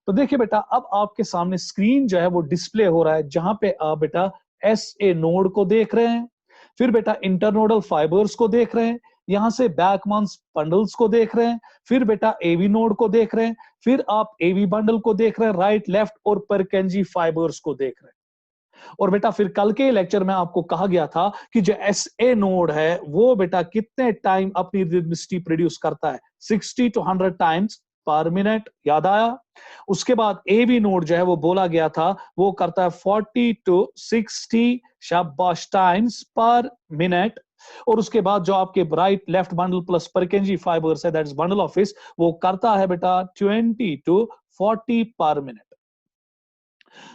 तो देखिए बेटा, अब आपके सामने स्क्रीन जो है वो डिस्प्ले हो रहा है, जहां पे आप बेटा SA नोड को देख रहे हैं, फिर बेटा इंटरनोडल फाइबर्स को देख रहे हैं, यहां से बैकमन्स बंडल्स को देख रहे हैं, फिर बेटा AV नोड को देख रहे हैं, फिर आप AV बंडल को देख रहे हैं, राइट लेफ्ट, और परकेंजी फाइबर्स को देख रहे हैं। और बेटा फिर कल के लेक्चर में आपको कहा गया था कि जो SA नोड है वो बेटा कितने टाइम अपनी रिदमिसिटी प्रोड्यूस करता है, 60 to 100 टाइम्स पर मिनट, याद आया। उसके बाद AV नोड जो है वो बोला गया था वो करता है 40 to 60 शाबाश टाइम्स पर मिनट। और उसके बाद जो आपके right left bundle plus Purkinje fibres है, that is bundle of His, वो करता है बेटा 20 to 40 पर मिनट।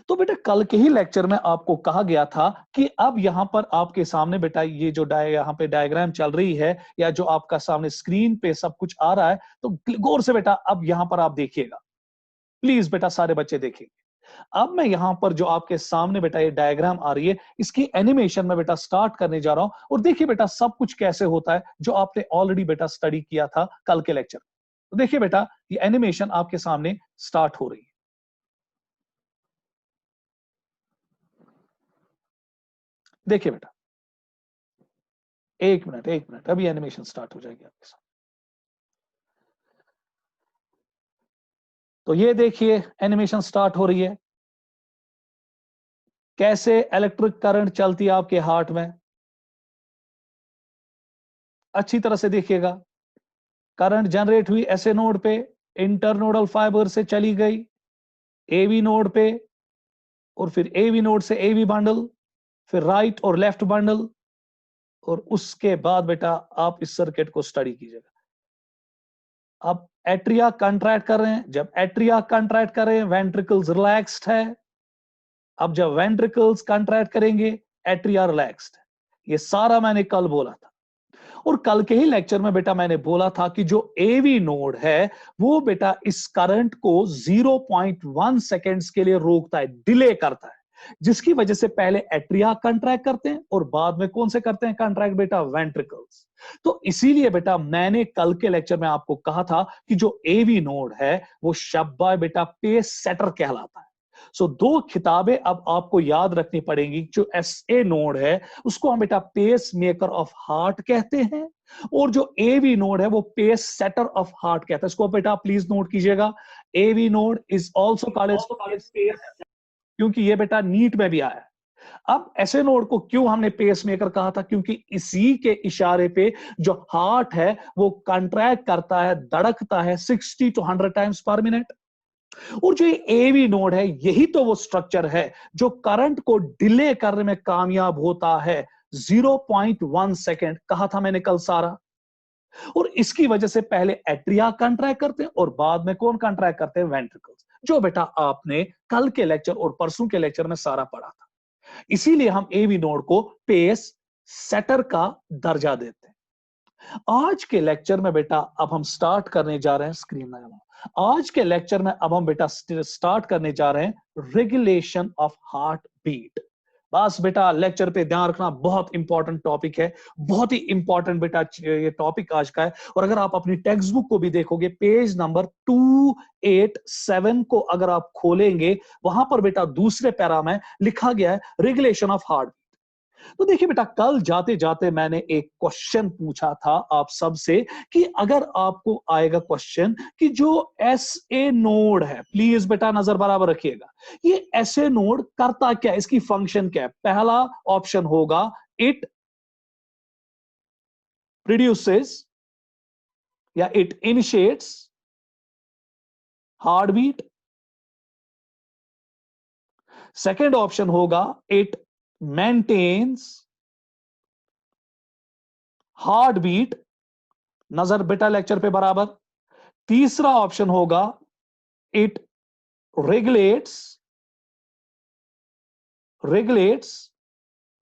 तो बेटा कल के ही लेक्चर में आपको कहा गया था कि अब यहां पर आपके सामने बेटा ये जो यहां पे डायग्राम चल रही है, या जो आपका सामने स्क्रीन पे सब कुछ आ रहा है, तो गौर से बेटा अब यहां पर आप देखिएगा, प्लीज बेटा सारे बच्चे देखिए। अब मैं यहां पर जो आपके सामने बेटा ये डायग्राम आ रही है, इसकी एनिमेशन में बेटा स्टार्ट करने जा रहा हूं, और देखिए बेटा सब कुछ कैसे होता है जो आपने ऑलरेडी बेटा स्टडी किया था कल के लेक्चर। तो देखिए बेटा ये एनिमेशन आपके सामने स्टार्ट हो रही है। देखिए बेटा, एक मिनट, अभी एनिमेशन स्टार्ट हो जाएगी आपके साथ। तो ये देखिए एनिमेशन स्टार्ट हो रही है, कैसे इलेक्ट्रिक करंट चलती है आपके हार्ट में। अच्छी तरह से देखिएगा, करंट जनरेट हुई SA नोड पे, इंटरनोडल फाइबर से चली गई AV नोड पे, और फिर AV नोड से AV बंडल, फिर राइट और लेफ्ट बंडल, और उसके बाद बेटा आप इस सर्किट को स्टडी कीजिएगा। अब एट्रिया कंट्रैक्ट कर रहे हैं, जब एट्रिया कंट्रैक्ट कर रहे हैं वेंट्रिकल्स रिलैक्स्ड है। अब जब वेंट्रिकल्स कंट्रैक्ट करेंगे एट्रिया रिलैक्स्ड है। ये सारा मैंने कल बोला था, और कल के ही लेक्चर में बेटा मैंने बोला था कि जो AV नोड है वो बेटा इस करंट को 0.1 सेकेंड्स के लिए रोकता है, डिले करता है, जिसकी वजह से पहले एट्रिया कंट्रैक्ट करते हैं और बाद में कौन से करते हैं कंट्रैक्ट बेटा, वेंट्रिकल्स। तो इसीलिए बेटा मैंने कल के लेक्चर में आपको कहा था कि जो AV नोड है वो शब्बा बेटा पेस सेटर कहलाता है। सो दो खिताबें अब आपको याद रखनी पड़ेंगी। जो SA नोड है उसको हम बेटा पेस मेकर ऑफ हार्ट कहते हैं, और जो AV नोड है वो पेस सेटर ऑफ हार्ट कहता है। इसको बेटा प्लीज नोट कीजिएगा, AV node is also called as pace, क्योंकि ये बेटा नीट में भी आया है। अब SA नोड को क्यों हमने पेस मेकर कहा था, क्योंकि इसी के इशारे पे जो हार्ट है वो कंट्रैक्ट करता है, धड़कता है 60 to 100 टाइम्स पर मिनट। और जो ये AV नोड है यही तो वो स्ट्रक्चर है जो करंट को डिले करने में कामयाब होता है। 0.1 सेकेंड कहा था मैंने कल सारा, और इसकी वजह से पहले एट्रिया कंट्रैक्ट करते हैं और बाद में कौन कंट्रैक्ट करते हैं, वेंट्रिकल्स, जो बेटा आपने कल के लेक्चर और परसों के लेक्चर में सारा पढ़ा था। इसीलिए हम AV नोड को पेस सेटर का दर्जा देते हैं। आज के लेक्चर में बेटा अब हम स्टार्ट करने जा रहे हैं, स्क्रीन में आज के लेक्चर में अब हम बेटा स्टार्ट करने जा रहे हैं रेगुलेशन ऑफ हार्ट बीट। बस बेटा लेक्चर पे ध्यान रखना, बहुत इंपॉर्टेंट टॉपिक है, बहुत ही इंपॉर्टेंट बेटा ये टॉपिक आज का है। और अगर आप अपनी टेक्स्ट बुक को भी देखोगे, पेज नंबर 287 को अगर आप खोलेंगे, वहां पर बेटा दूसरे पैरा में लिखा गया है रेगुलेशन ऑफ हार्ट। तो देखिए बेटा कल जाते जाते मैंने एक क्वेश्चन पूछा था आप सबसे कि अगर आपको आएगा क्वेश्चन कि जो SA नोड है, प्लीज बेटा नजर बराबर रखिएगा, ये SA नोड करता क्या है, इसकी फंक्शन क्या है। पहला ऑप्शन होगा इट प्रोड्यूसेस या it initiates heart beat. Second option होगा इट मेंटेन्स हार्ट बीट, नजर बेटा लेक्चर पे बराबर। तीसरा ऑप्शन होगा इट रेगुलेट्स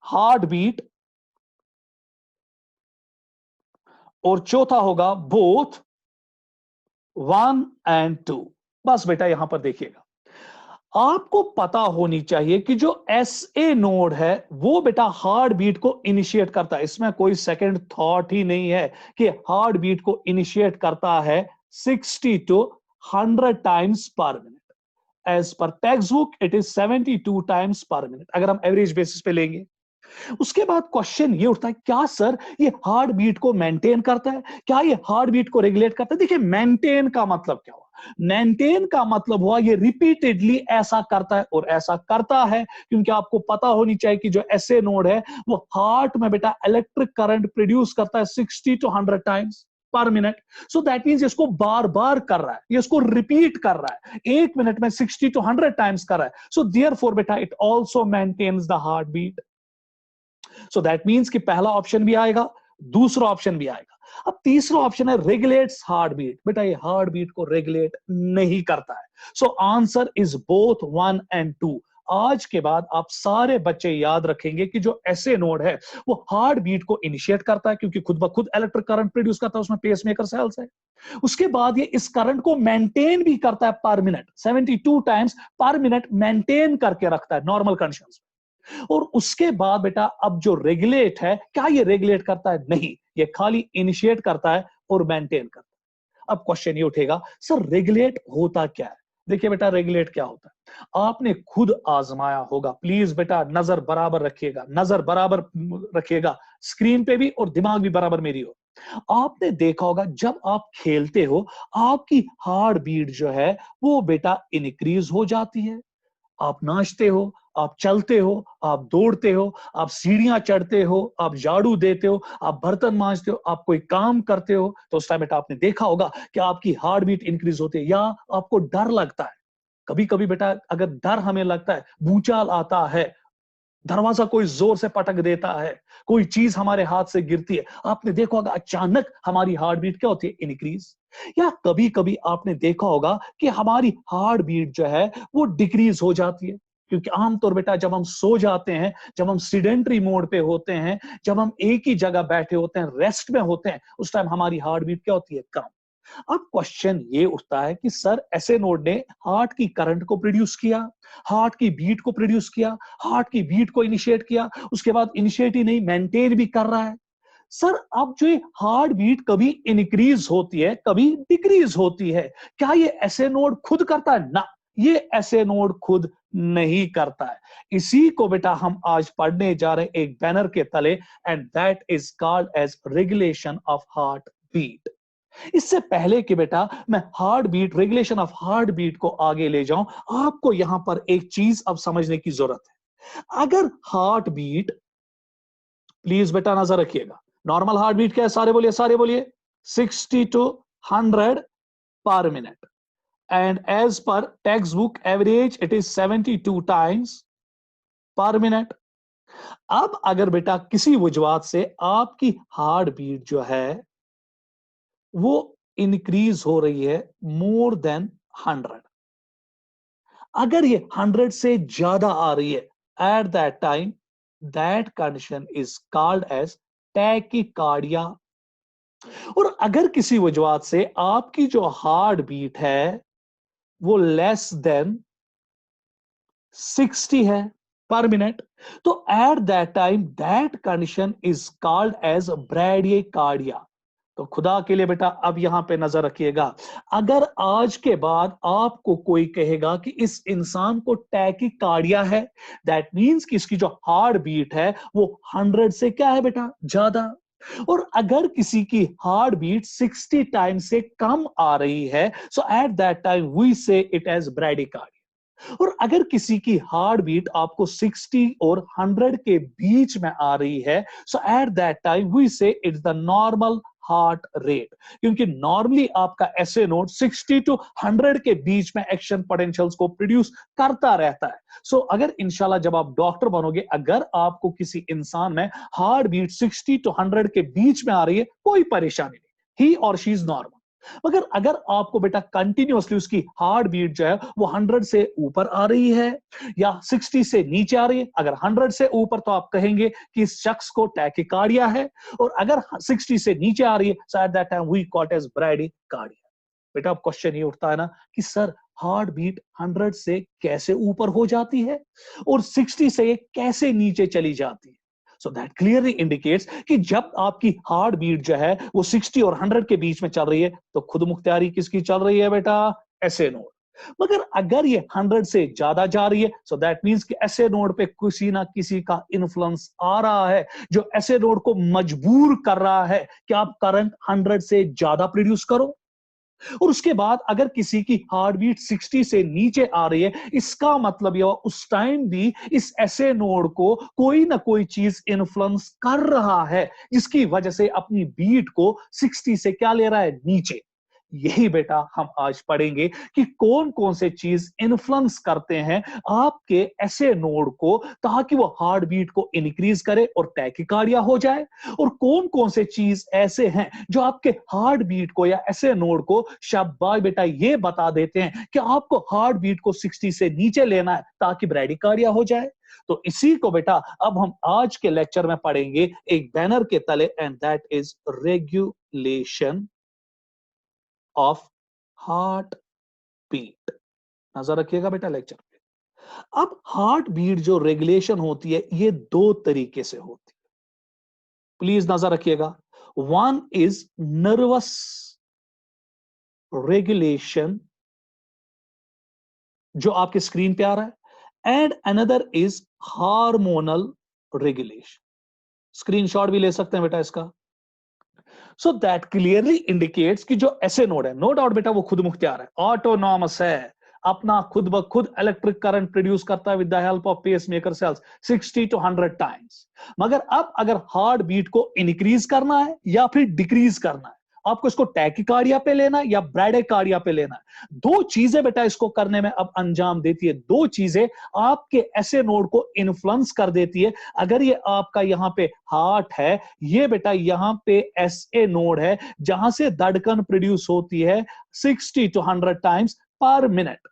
हार्ट बीट, और चौथा होगा बोथ 1 and 2। बस बेटा यहां पर देखिएगा, आपको पता होनी चाहिए कि जो SA नोड है वो बेटा हार्ट बीट को इनिशिएट करता है। इसमें कोई सेकंड थॉट ही नहीं है कि हार्ट बीट को इनिशिएट करता है 60 to 100 times per minute. As per text book it is 72 times per minute, अगर हम एवरेज बेसिस पे लेंगे। उसके बाद क्वेश्चन ये उठता है, क्या सर ये हार्ट बीट को मेंटेन करता है, क्या ये हार्ट बीट को रेगुलेट करता है? देखिए, मेंटेन का मतलब क्या हुआ? मेंटेन का मतलब हुआ ये रिपीटेडली ऐसा करता है, और ऐसा करता है क्योंकि आपको पता होनी चाहिए कि जो एसए नोड है वो हार्ट में बेटा इलेक्ट्रिक करंट प्रोड्यूस करता है 60 to 100 times per minute. So that means इसको बार बार कर रहा है, ये इसको रिपीट कर रहा है, 1 मिनट में 60 to 100 टाइम्स कर रहा है। सो देयरफॉर बेटा it also maintains the heart beat. So that means कि पहला ऑप्शन भी आएगा, दूसरा ऑप्शन भी आएगा। अब तीसरा ऑप्शन है रेगुलेट्स हार्ट बीट। बेटा ये हार्ट बीट को रेगुलेट नहीं करता है। So answer is both 1 and 2। आज के बाद आप सारे बच्चे याद रखेंगे कि जो एसए नोड है वो हार्ट बीट को इनिशिएट करता है क्योंकि खुद ब खुद इलेक्ट्रिक करंट प्रोड्यूस करता है, उसमें पेसमेकर सेल्स है। उसके बाद ये इस करंट को मेंटेन भी करता है per minute, 72 times per minute maintain करके रखता है नॉर्मल कंडीशंस में। और उसके बाद बेटा अब जो रेगुलेट है, क्या ये रेगुलेट करता है? नहीं, ये खाली इनिशिएट करता है और मेंटेन करता है। अब क्वेश्चन ये उठेगा, सर रेगुलेट होता क्या है? देखिए बेटा, रेगुलेट क्या होता है आपने खुद आजमाया होगा। प्लीज बेटा नजर बराबर रखिएगा, नजर बराबर रखिएगा, स्क्रीन पे भी और दिमाग भी बराबर मेरी हो। आपने देखा होगा जब आप खेलते हो आपकी हार्ट बीट जो है वो बेटा इनक्रीज हो जाती है। आप नाचते हो, आप चलते हो, आप दौड़ते हो, आप सीढ़ियां चढ़ते हो, आप झाड़ू देते हो, आप बर्तन मांजते हो, आप कोई काम करते हो, तो उस टाइम बेटा आपने देखा होगा कि आपकी हार्ट बीट इंक्रीज होती है। या आपको डर लगता है, कभी कभी बेटा अगर डर हमें लगता है, भूचाल आता है, दरवाजा कोई जोर से पटक देता है, कोई चीज हमारे हाथ से गिरती है, आपने देखा होगा अचानक हमारी हार्ट बीट क्या होती है? इंक्रीज। या कभी कभी आपने देखा होगा कि हमारी हार्ट बीट जो है वो डिक्रीज हो जाती है, क्योंकि आमतौर बेटा जब हम सो जाते हैं, जब हम सीडेंटरी मोड पे होते हैं, जब हम एक ही जगह बैठे होते हैं, रेस्ट में होते हैं, उस टाइम हमारी हार्ट बीट क्या होती है? कम। अब क्वेश्चन ये उठता है कि सर एसए नोड ने हार्ट की करंट को प्रोड्यूस किया, हार्ट की बीट को प्रोड्यूस किया, हार्ट की बीट को इनिशिएट किया, उसके बाद इनिशिएट ही नहीं मेंटेन भी कर रहा है। सर अब जो हार्ट बीट कभी इंक्रीज होती है, कभी डिक्रीज होती है, क्या ये एसए नोड खुद करता है? ना, ये एसए नोड खुद नहीं करता है। इसी को बेटा हम आज पढ़ने जा रहे हैं एक बैनर के तले, and that is called as regulation of heart beat. इससे पहले कि बेटा मैं heart beat, regulation of heart beat को आगे ले जाऊं, आपको यहां पर एक चीज अब समझने की जरूरत है। अगर हार्ट बीट, प्लीज बेटा नजर रखिएगा, नॉर्मल हार्ट बीट क्या है? सारे बोलिए, सारे बोलिए। 60 to 100 per minute, and as per text book average it is 72 times per minute. अब अगर बेटा किसी वजह से आपकी हार्ट बीट जो है वो इंक्रीज हो रही है मोर देन 100, अगर ये 100 से ज्यादा आ रही है, at that time that condition is called as tachycardia. और अगर किसी वजह से आपकी जो हार्ट बीट है वो लेस देन 60 है पर मिनट, तो at that time that condition is called as bradycardia. तो खुदा के लिए बेटा अब यहां पे नजर रखिएगा, अगर आज के बाद आपको कोई कहेगा कि इस इंसान को टैकीकार्डिया है, दैट मींस कि इसकी जो हार्ट बीट है वो 100 से क्या है बेटा? ज्यादा। और अगर किसी की हार्ट बीट 60 टाइम से कम आ रही है, so at that time we से इट एज ब्रैडिकार्डिया। और अगर किसी की हार्ट बीट आपको 60 और 100 के बीच में आ रही है, so at that time we से it's the normal heart rate, क्योंकि नॉर्मली आपका एसए नोड 60 to 100 के बीच में एक्शन पोटेंशियल्स को प्रोड्यूस करता रहता है। सो अगर इंशाल्लाह जब आप डॉक्टर बनोगे, अगर आपको किसी इंसान में हार्ट बीट 60 to 100 के बीच में आ रही है, कोई परेशानी नहीं, ही और शी इज नॉर्मल। मगर अगर आपको बेटा कंटिन्यूअसली उसकी हार्ट बीट जो है वो 100 से ऊपर आ रही है या 60 से नीचे आ रही है, अगर 100 से ऊपर तो आप कहेंगे कि इस शख्स को टैकीकार्डिया है, और अगर 60 से नीचे आ रही है, so at that time we call it as bradycardia. बेटा अब क्वेश्चन ये उठता है ना कि सर हार्ट बीट 100 से कैसे ऊपर हो जाती है और 60 से कैसे नीचे चली जाती है? So that clearly indicates कि जब आपकी हार्ट बीट जो है वो 60 और 100 के बीच में चल रही है, तो खुद मुख्तियारी किसकी चल रही है बेटा? SA node. मगर अगर ये 100 से ज्यादा जा रही है, सो दैट मींस कि ऐसे नोड पे किसी ना किसी का इन्फ्लुएंस आ रहा है जो ऐसे नोड को मजबूर कर रहा है कि आप करंट 100 से ज्यादा प्रोड्यूस करो। और उसके बाद अगर किसी की हार्ट बीट 60 से नीचे आ रही है, इसका मतलब यह उस टाइम भी इस ऐसे नोड को कोई ना कोई चीज इन्फ्लुएंस कर रहा है जिसकी वजह से अपनी बीट को 60 से क्या ले रहा है, नीचे। यही बेटा हम आज पढ़ेंगे कि कौन कौन से चीज इन्फ्लुएंस करते हैं आपके ऐसे नोड को ताकि वो हार्ट बीट को इंक्रीज करे और टैकिकार्डिया हो जाए, और कौन कौन से चीज ऐसे हैं जो आपके हार्ट बीट को या ऐसे नोड को शाबाश बेटा ये बता देते हैं कि आपको हार्ट बीट को 60 से नीचे लेना है ताकि ब्रैडिकार्डिया हो जाए। तो इसी को बेटा अब हम आज के लेक्चर में पढ़ेंगे एक बैनर के तले, and that is regulation of heart beat. नजर रखिएगा बेटा लेक्चर पे। अब हार्ट बीट जो रेगुलेशन होती है ये दो तरीके से होती है, प्लीज नजर रखिएगा। वन इज नर्वस रेगुलेशन जो आपके स्क्रीन पे आ रहा है, and another is hormonal regulation. Screenshot भी ले सकते हैं बेटा इसका। सो दैट क्लियरली इंडिकेट्स कि जो ऐसे नोड है, नो डाउट बेटा वो खुद मुख्तियार है, ऑटोनॉमस है, अपना खुद ब खुद इलेक्ट्रिक करंट प्रोड्यूस करता है with the help of pacemaker cells 60 to 100 times. मगर अब अगर हार्ट बीट को इंक्रीज करना है या फिर डिक्रीज करना है, आपको इसको टैकिकार्डिया पे लेना है या ब्रैडिकार्डिया पे लेना है, दो चीजें बेटा इसको करने में अब अंजाम देती है, दो चीजें आपके ऐसे नोड को इन्फ्लुएंस कर देती है। अगर ये आपका यहां पे हार्ट है, ये बेटा यहां पे एसए नोड है जहां से धड़कन प्रोड्यूस होती है 60 to 100 टाइम्स पर मिनट।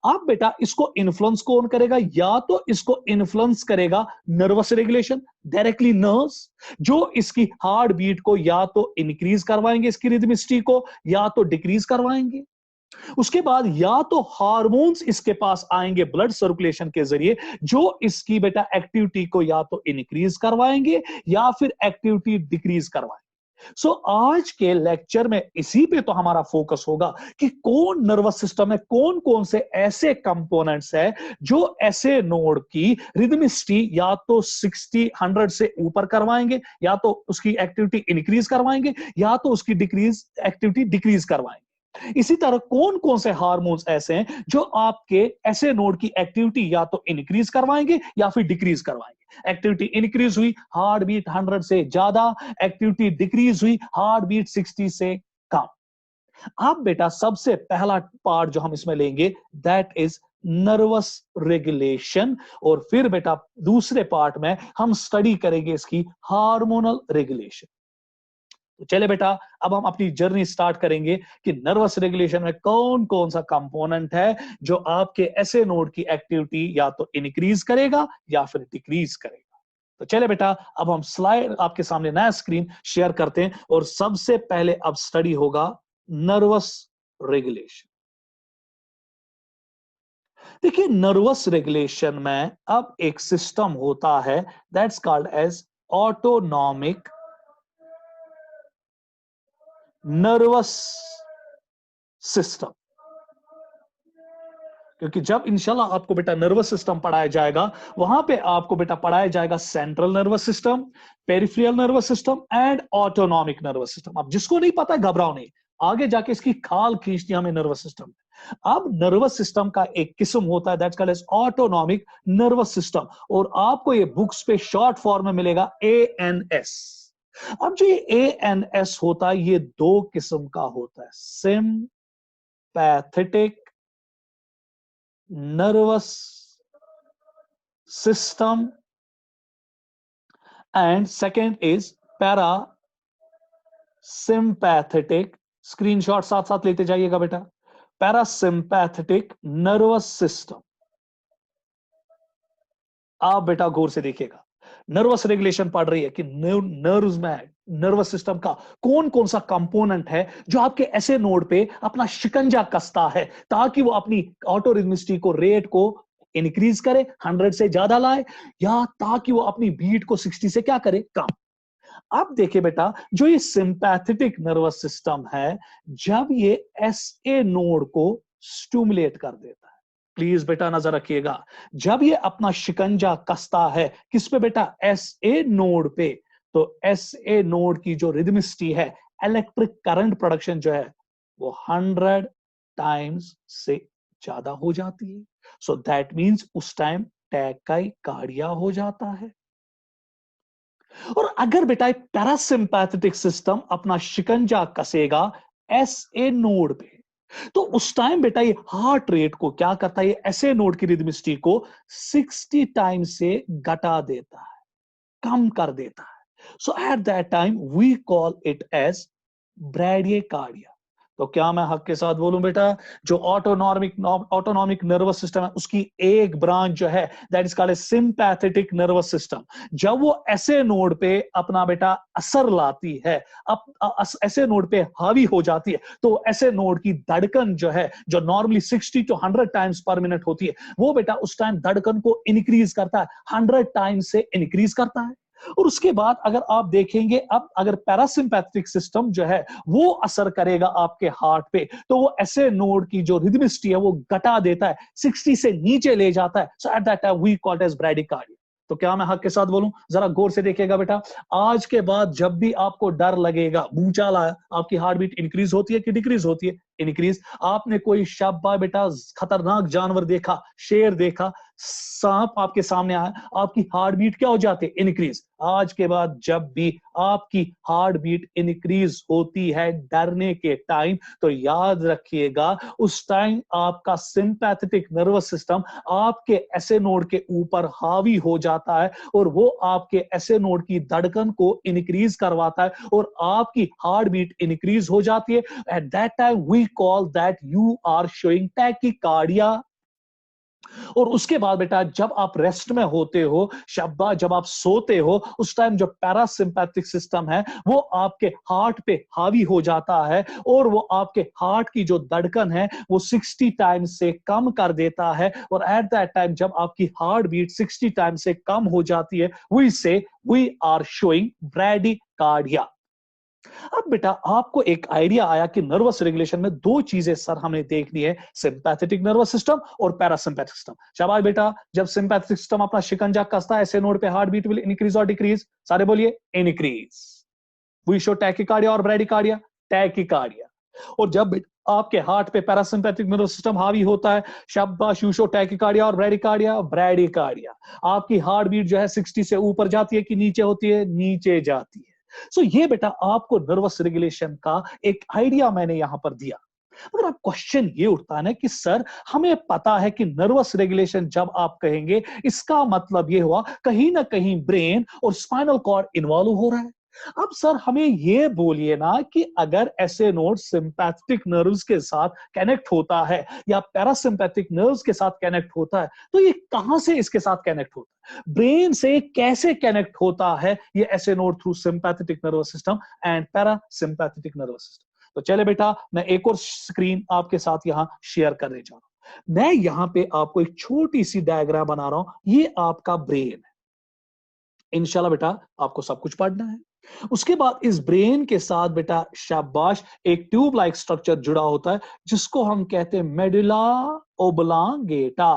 अब बेटा इसको इन्फ्लुएंस कौन करेगा, या तो इसको इन्फ्लुएंस करेगा नर्वस रेगुलेशन, डायरेक्टली नर्व्स, जो इसकी हार्ट बीट को या तो इंक्रीज करवाएंगे इसकी रिदमिसिटी को, या तो डिक्रीज करवाएंगे। उसके बाद या तो हार्मोन्स इसके पास आएंगे ब्लड सर्कुलेशन के जरिए जो इसकी बेटा एक्टिविटी को या तो इंक्रीज करवाएंगे या फिर एक्टिविटी डिक्रीज करवाएंगे। सो आज के लेक्चर में इसी पे तो हमारा फोकस होगा कि कौन नर्वस सिस्टम है, कौन कौन से ऐसे कंपोनेंट्स है जो ऐसे नोड की रिदमिसिटी या तो 60 100 से ऊपर करवाएंगे, या तो उसकी एक्टिविटी इंक्रीज करवाएंगे, या तो उसकी डिक्रीज एक्टिविटी डिक्रीज करवाएंगे। इसी तरह कौन कौन से हार्मोन्स ऐसे हैं जो आपके ऐसे नोड की एक्टिविटी या तो इंक्रीज करवाएंगे या फिर डिक्रीज करवाएंगे। एक्टिविटी इंक्रीज हुई हार्ट बीट 100 से ज्यादा, एक्टिविटी डिक्रीज हुई हार्ट बीट 60 से कम। अब बेटा सबसे पहला पार्ट जो हम इसमें लेंगे दैट इज नर्वस रेगुलेशन, और फिर बेटा दूसरे पार्ट में हम स्टडी करेंगे इसकी हार्मोनल रेगुलेशन। तो चले बेटा अब हम अपनी जर्नी स्टार्ट करेंगे कि नर्वस रेगुलेशन में कौन कौन सा कंपोनेंट है जो आपके ऐसे नोड की एक्टिविटी या तो इंक्रीज करेगा या फिर डिक्रीज करेगा। तो चले बेटा अब हम स्लाइड आपके सामने नया स्क्रीन शेयर करते हैं, और सबसे पहले अब स्टडी होगा नर्वस रेगुलेशन। देखिए नर्वस रेगुलेशन में अब एक सिस्टम होता है that's called as autonomic nervous system. क्योंकि जब इंशाल्लाह आपको बेटा नर्वस सिस्टम पढ़ाया जाएगा, वहां पे आपको बेटा पढ़ाया जाएगा central nervous system, peripheral nervous system and autonomic nervous system. अब जिसको नहीं पता है घबराओ नहीं, आगे जाके इसकी खाल खींचनी हमें नर्वस सिस्टम। अब नर्वस सिस्टम का एक किस्म होता है that's called as autonomic nervous system, और आपको ये बुक्स पे शॉर्ट फॉर्म में मिलेगा ANS। अब जो ये ANS होता है ये दो किस्म का होता है, sympathetic nervous system and second is para sympathetic. Screenshot साथ साथ लेते जाइएगा बेटा। Parasympathetic nervous system. आप बेटा गौर से देखिएगा, नर्वस रेगुलेशन पढ़ रही है कि नर्व्स में नर्वस सिस्टम का कौन कौन सा कंपोनेंट है जो आपके ऐसे नोड पे अपना शिकंजा कसता है ताकि वो अपनी ऑटो रिदमिसिटी को रेट को इंक्रीज करे, 100 से ज्यादा लाए, या ताकि वो अपनी बीट को 60 से क्या करे, कम। अब देखिए बेटा जो ये सिंपैथेटिक नर्वस सिस्टम है, जब ये एसए नोड को स्टिमुलेट कर देता है। प्लीज बेटा नजर रखिएगा, जब ये अपना शिकंजा कसता है किस पे बेटा, एस ए नोड पे, तो एस ए नोड की जो रिदमिसिटी है, इलेक्ट्रिक करंट प्रोडक्शन जो है वो 100 टाइम्स से ज्यादा हो जाती है। सो दैट मींस उस टाइम टैकाइकार्डिया हो जाता है। और अगर बेटा एक पैरासिम्पैथेटिक सिस्टम अपना शिकंजा कसेगा एस ए नोड पे, तो उस टाइम बेटा ये हार्ट रेट को क्या करता है, ये ऐसे नोड की रिदमिसिटी को 60 टाइम से घटा देता है, कम कर देता है। So at that time we call it as bradycardia. तो क्या मैं हक के साथ बोलूं बेटा, जो ऑटोनॉमिक नर्वस सिस्टम है उसकी एक ब्रांच जो है that is called sympathetic nervous system, जब वो ऐसे नोड पे अपना बेटा असर लाती है, ऐसे नोड पे हावी हो जाती है, तो ऐसे नोड की धड़कन जो है, जो normally 60 to 100 times per minute होती है, वो बेटा उस टाइम धड़कन को इंक्रीज करता है, 100 टाइम्स से इंक्रीज करता है। और उसके बाद अगर आप देखेंगे, अब अगर पैरासिम्पैथेटिक सिस्टम जो है वो असर करेगा आपके हार्ट पे, तो वो ऐसे नोड की जो रिदमिसिटी है वो घटा देता है, 60 से नीचे ले जाता है। So at that time we call it as bradycardia. तो क्या मैं हक के साथ बोलूं, जरा गौर से देखिएगा बेटा, आज के बाद जब भी आपको डर लगेगा, भूचाल आया, आपकी हार्ट बीट इंक्रीज होती है कि डिक्रीज होती है, इंक्रीज। आपने कोई शब्बा बेटा खतरनाक जानवर देखा, शेर देखा, सांप आपके सामने आया, आपकी हार्ट बीट क्या हो जाती है, इंक्रीज। आज के बाद जब भी आपकी हार्ट बीट इंक्रीज होती है डरने के टाइम, तो याद रखिएगा उस टाइम आपका सिंपैथेटिक नर्वस सिस्टम आपके ऐसे नोड के ऊपर हावी हो जाता है, और वो आपके ऐसे नोड की धड़कन को इंक्रीज करवाता है, और आपकी हार्ट बीट इंक्रीज हो जाती है। At that time we call that you are showing tachycardia. और उसके बाद बेटा जब आप रेस्ट में होते हो, शब्बा जब आप सोते हो, उस टाइम जो पैरासिम्पैथिक सिस्टम है वो आपके हार्ट पे हावी हो जाता है, और वो आपके हार्ट की जो धड़कन है वो 60 टाइम से कम कर देता है। और एट दैट टाइम जब आपकी हार्ट बीट 60 टाइम से कम हो जाती है, वी से वी आर शोइंग ब्रैडिकार्डिया। अब बेटा आपको एक आइडिया आया कि नर्वस रेगुलेशन में दो चीजें सर हमें देखनी है, सिंपैथेटिक नर्वस सिस्टम और पैरासिम्पैथिक सिस्टम। शाबाश बेटा, जब सिंपैथेटिक सिस्टम अपना शिकंजा कसता है ऐसे नोड पे, हार्ट बीट विल इंक्रीज और डिक्रीज, सारे बोलिए इंक्रीज। वी शो टैकिकार्डिया और ब्रैडिकार्डिया, टैकिकार्डिया। और जब आपके हार्ट पे पैरासिम्पैथिक नर्वस सिस्टम हावी होता है, शाबाश, यू शो टैकिकार्डिया और ब्रैडिकार्डिया, ब्रैडिकार्डिया। आपकी हार्ट बीट जो है 60 से ऊपर जाती है कि नीचे होती है, नीचे जाती है। सो ये बेटा आपको नर्वस रेगुलेशन का एक आइडिया मैंने यहां पर दिया। अगर आप क्वेश्चन ये उठता है ना कि सर हमें पता है कि नर्वस रेगुलेशन जब आप कहेंगे इसका मतलब ये हुआ कहीं ना कहीं ब्रेन और स्पाइनल कॉर्ड इन्वॉल्व हो रहा है। अब सर हमें ये बोलिए ना कि अगर ऐसे नोड सिंपैथेटिक नर्व्स के साथ कनेक्ट होता है या पैरासिम्पैथिक नर्व्स के साथ कनेक्ट होता है, तो ये कहां से इसके साथ कनेक्ट होता है, ब्रेन से कैसे कनेक्ट होता है ये ऐसे node through sympathetic nervous system and parasympathetic nervous system. तो चले बेटा मैं एक और स्क्रीन आपके साथ यहां शेयर करने जा रहा हूं। मैं यहां पे आपको एक छोटी सी डायग्राम बना रहा हूं, ये आपका ब्रेन है। इंशाल्लाह बेटा आपको सब कुछ पढ़ना है। उसके बाद इस ब्रेन के साथ बेटा शाबाश एक ट्यूब लाइक स्ट्रक्चर जुड़ा होता है जिसको हम कहते हैं मेडुला ओब्लांगेटा।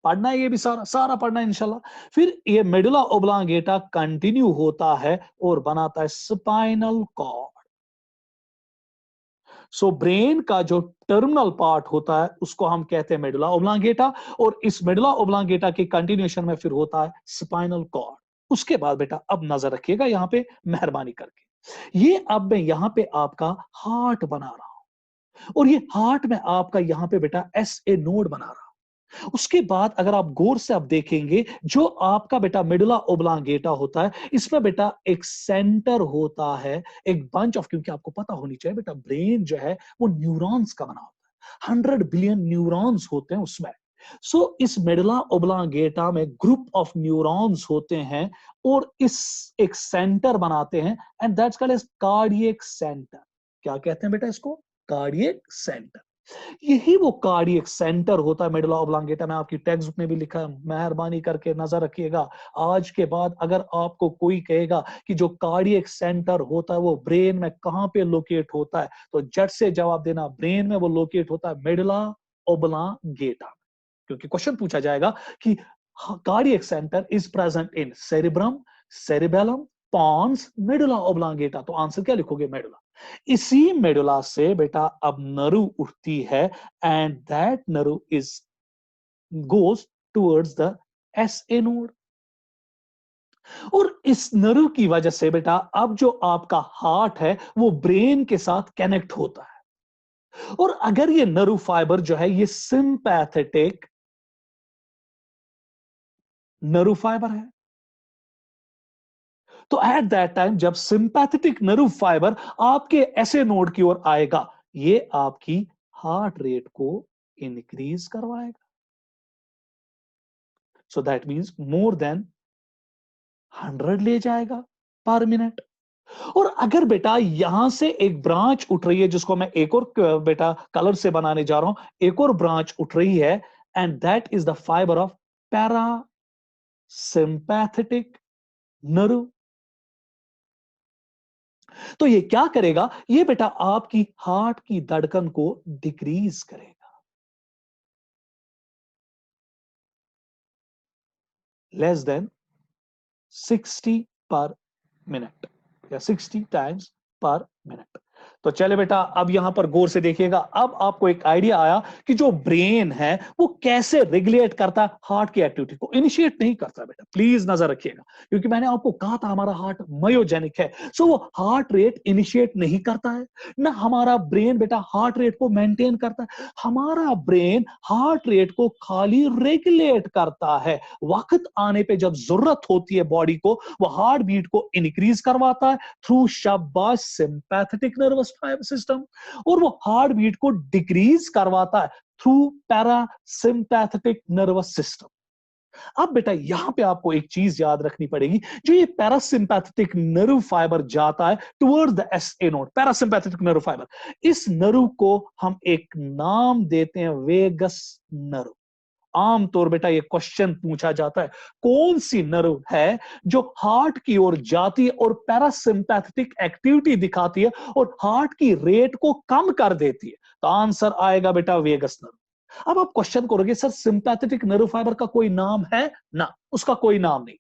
पढ़ना है, ये भी सारा सारा पढ़ना है इंशाल्लाह। फिर ये मेडुला ओब्लांगेटा कंटिन्यू होता है और बनाता है स्पाइनल कॉर्ड। सो ब्रेन का जो टर्मिनल पार्ट होता है उसको हम कहते हैं मेडुला ओब्लांगेटा, और इस मेडुला ओब्लांगेटा के कंटिन्यूएशन में फिर होता है स्पाइनल कॉर्ड। उसके बाद बेटा अब नजर रखिएगा यहां पे मेहरबानी करके, ये अब मैं यहां पे आपका हार्ट बना रहा हूं, और ये हार्ट में आपका यहां पे बेटा एस ए नोड बना रहा हूं। उसके बाद अगर आप गौर से आप देखेंगे, जो आपका बेटा मेडुला ओब्लांगेटा होता है, इसमें बेटा एक सेंटर होता है, एक बंच ऑफ, क्योंकि आपको पता होनी चाहिए बेटा ब्रेन जो है वो न्यूरॉन्स का बना होता है, 100 बिलियन न्यूरॉन्स होते हैं उसमें। सो इस मेडुला ओब्लांगेटा में ग्रुप ऑफ न्यूरॉन्स होते हैं और इस एक सेंटर बनाते हैं, and that's called as cardiac centre. क्या कहते हैं बेटा इसको, कार्डियक सेंटर। यही वो कार्डियक सेंटर होता है मेडुला ऑब्लांगेटा में। आपकी टेक्स्ट बुक में भी लिखा है, मेहरबानी करके नजर रखिएगा। आज के बाद अगर आपको कोई कहेगा कि जो कार्डियक सेंटर होता है वो ब्रेन में कहां पे लोकेट होता है, तो झट से जवाब देना, ब्रेन में वो लोकेट होता है मेडुला ऑब्लांगेटा। क्योंकि क्वेश्चन पूछा जाएगा कि cardiac centre is present in cerebrum, cerebellum, pons, medulla oblongata. तो आंसर क्या लिखोगे? मेडुला। इसी मेडुला से बेटा अब नरु उठती है, and that nerve is goes towards the SA node. और इस नरु की वजह से बेटा अब जो आपका हार्ट है वो ब्रेन के साथ कनेक्ट होता है। और अगर ये नरु फाइबर जो है ये सिंपैथेटिक नरु फाइबर है, तो एट दैट टाइम जब सिंपैथेटिक नर्व फाइबर आपके ऐसे नोड की ओर आएगा, ये आपकी हार्ट रेट को इंक्रीज करवाएगा। सो दैट मींस मोर देन 100 ले जाएगा पर मिनट। और अगर बेटा यहां से एक ब्रांच उठ रही है, जिसको मैं एक और बेटा कलर से बनाने जा रहा हूं, एक और ब्रांच उठ रही है, and that is the fibre of para sympathetic nerve. तो ये क्या करेगा? ये बेटा आपकी हार्ट की धड़कन को डिक्रीज करेगा, लेस देन 60 पर मिनट या 60 टाइम्स पर मिनट। तो चले बेटा अब यहां पर गौर से देखिएगा। अब आपको एक आइडिया आया कि जो ब्रेन है वो कैसे रेगुलेट करता है हार्ट की एक्टिविटी को। इनिशिएट नहीं करता बेटा, प्लीज नजर रखिएगा, क्योंकि मैंने आपको कहा था हमारा हार्ट मायोजेनिक है। सो वो हार्ट रेट इनिशिएट नहीं करता है ना, हमारा ब्रेन बेटा हार्ट रेट को मेंटेन करता है। हमारा ब्रेन हार्ट रेट को खाली रेगुलेट करता है। वक्त आने पे जब जरूरत होती है बॉडी को, वो हार्ट बीट को इंक्रीज करवाता है थ्रू शाबाश सिंपैथेटिक नर्वस सिस्टम, और वो हार्ट बीट को डिक्रीज करवाता है थ्रू पैरासिम्पैथेटिक नर्वस सिस्टम। अब बेटा यहां पे आपको एक चीज याद रखनी पड़ेगी, जो ये पैरासिम्पैथेटिक नर्व फाइबर जाता है towards the SA node, parasympathetic nerve fibre, इस नर्व को हम एक नाम देते हैं वेगस नर्व। आमतौर बेटा ये क्वेश्चन पूछा जाता है, कौन सी नर्व है जो हार्ट की ओर जाती है और पैरासिम्पैथेटिक एक्टिविटी दिखाती है और हार्ट की रेट को कम कर देती है? तो आंसर आएगा बेटा वेगस नर्व। अब आप क्वेश्चन करोगे सर सिंपैथेटिक नर्व फाइबर का कोई नाम है? ना, उसका कोई नाम नहीं।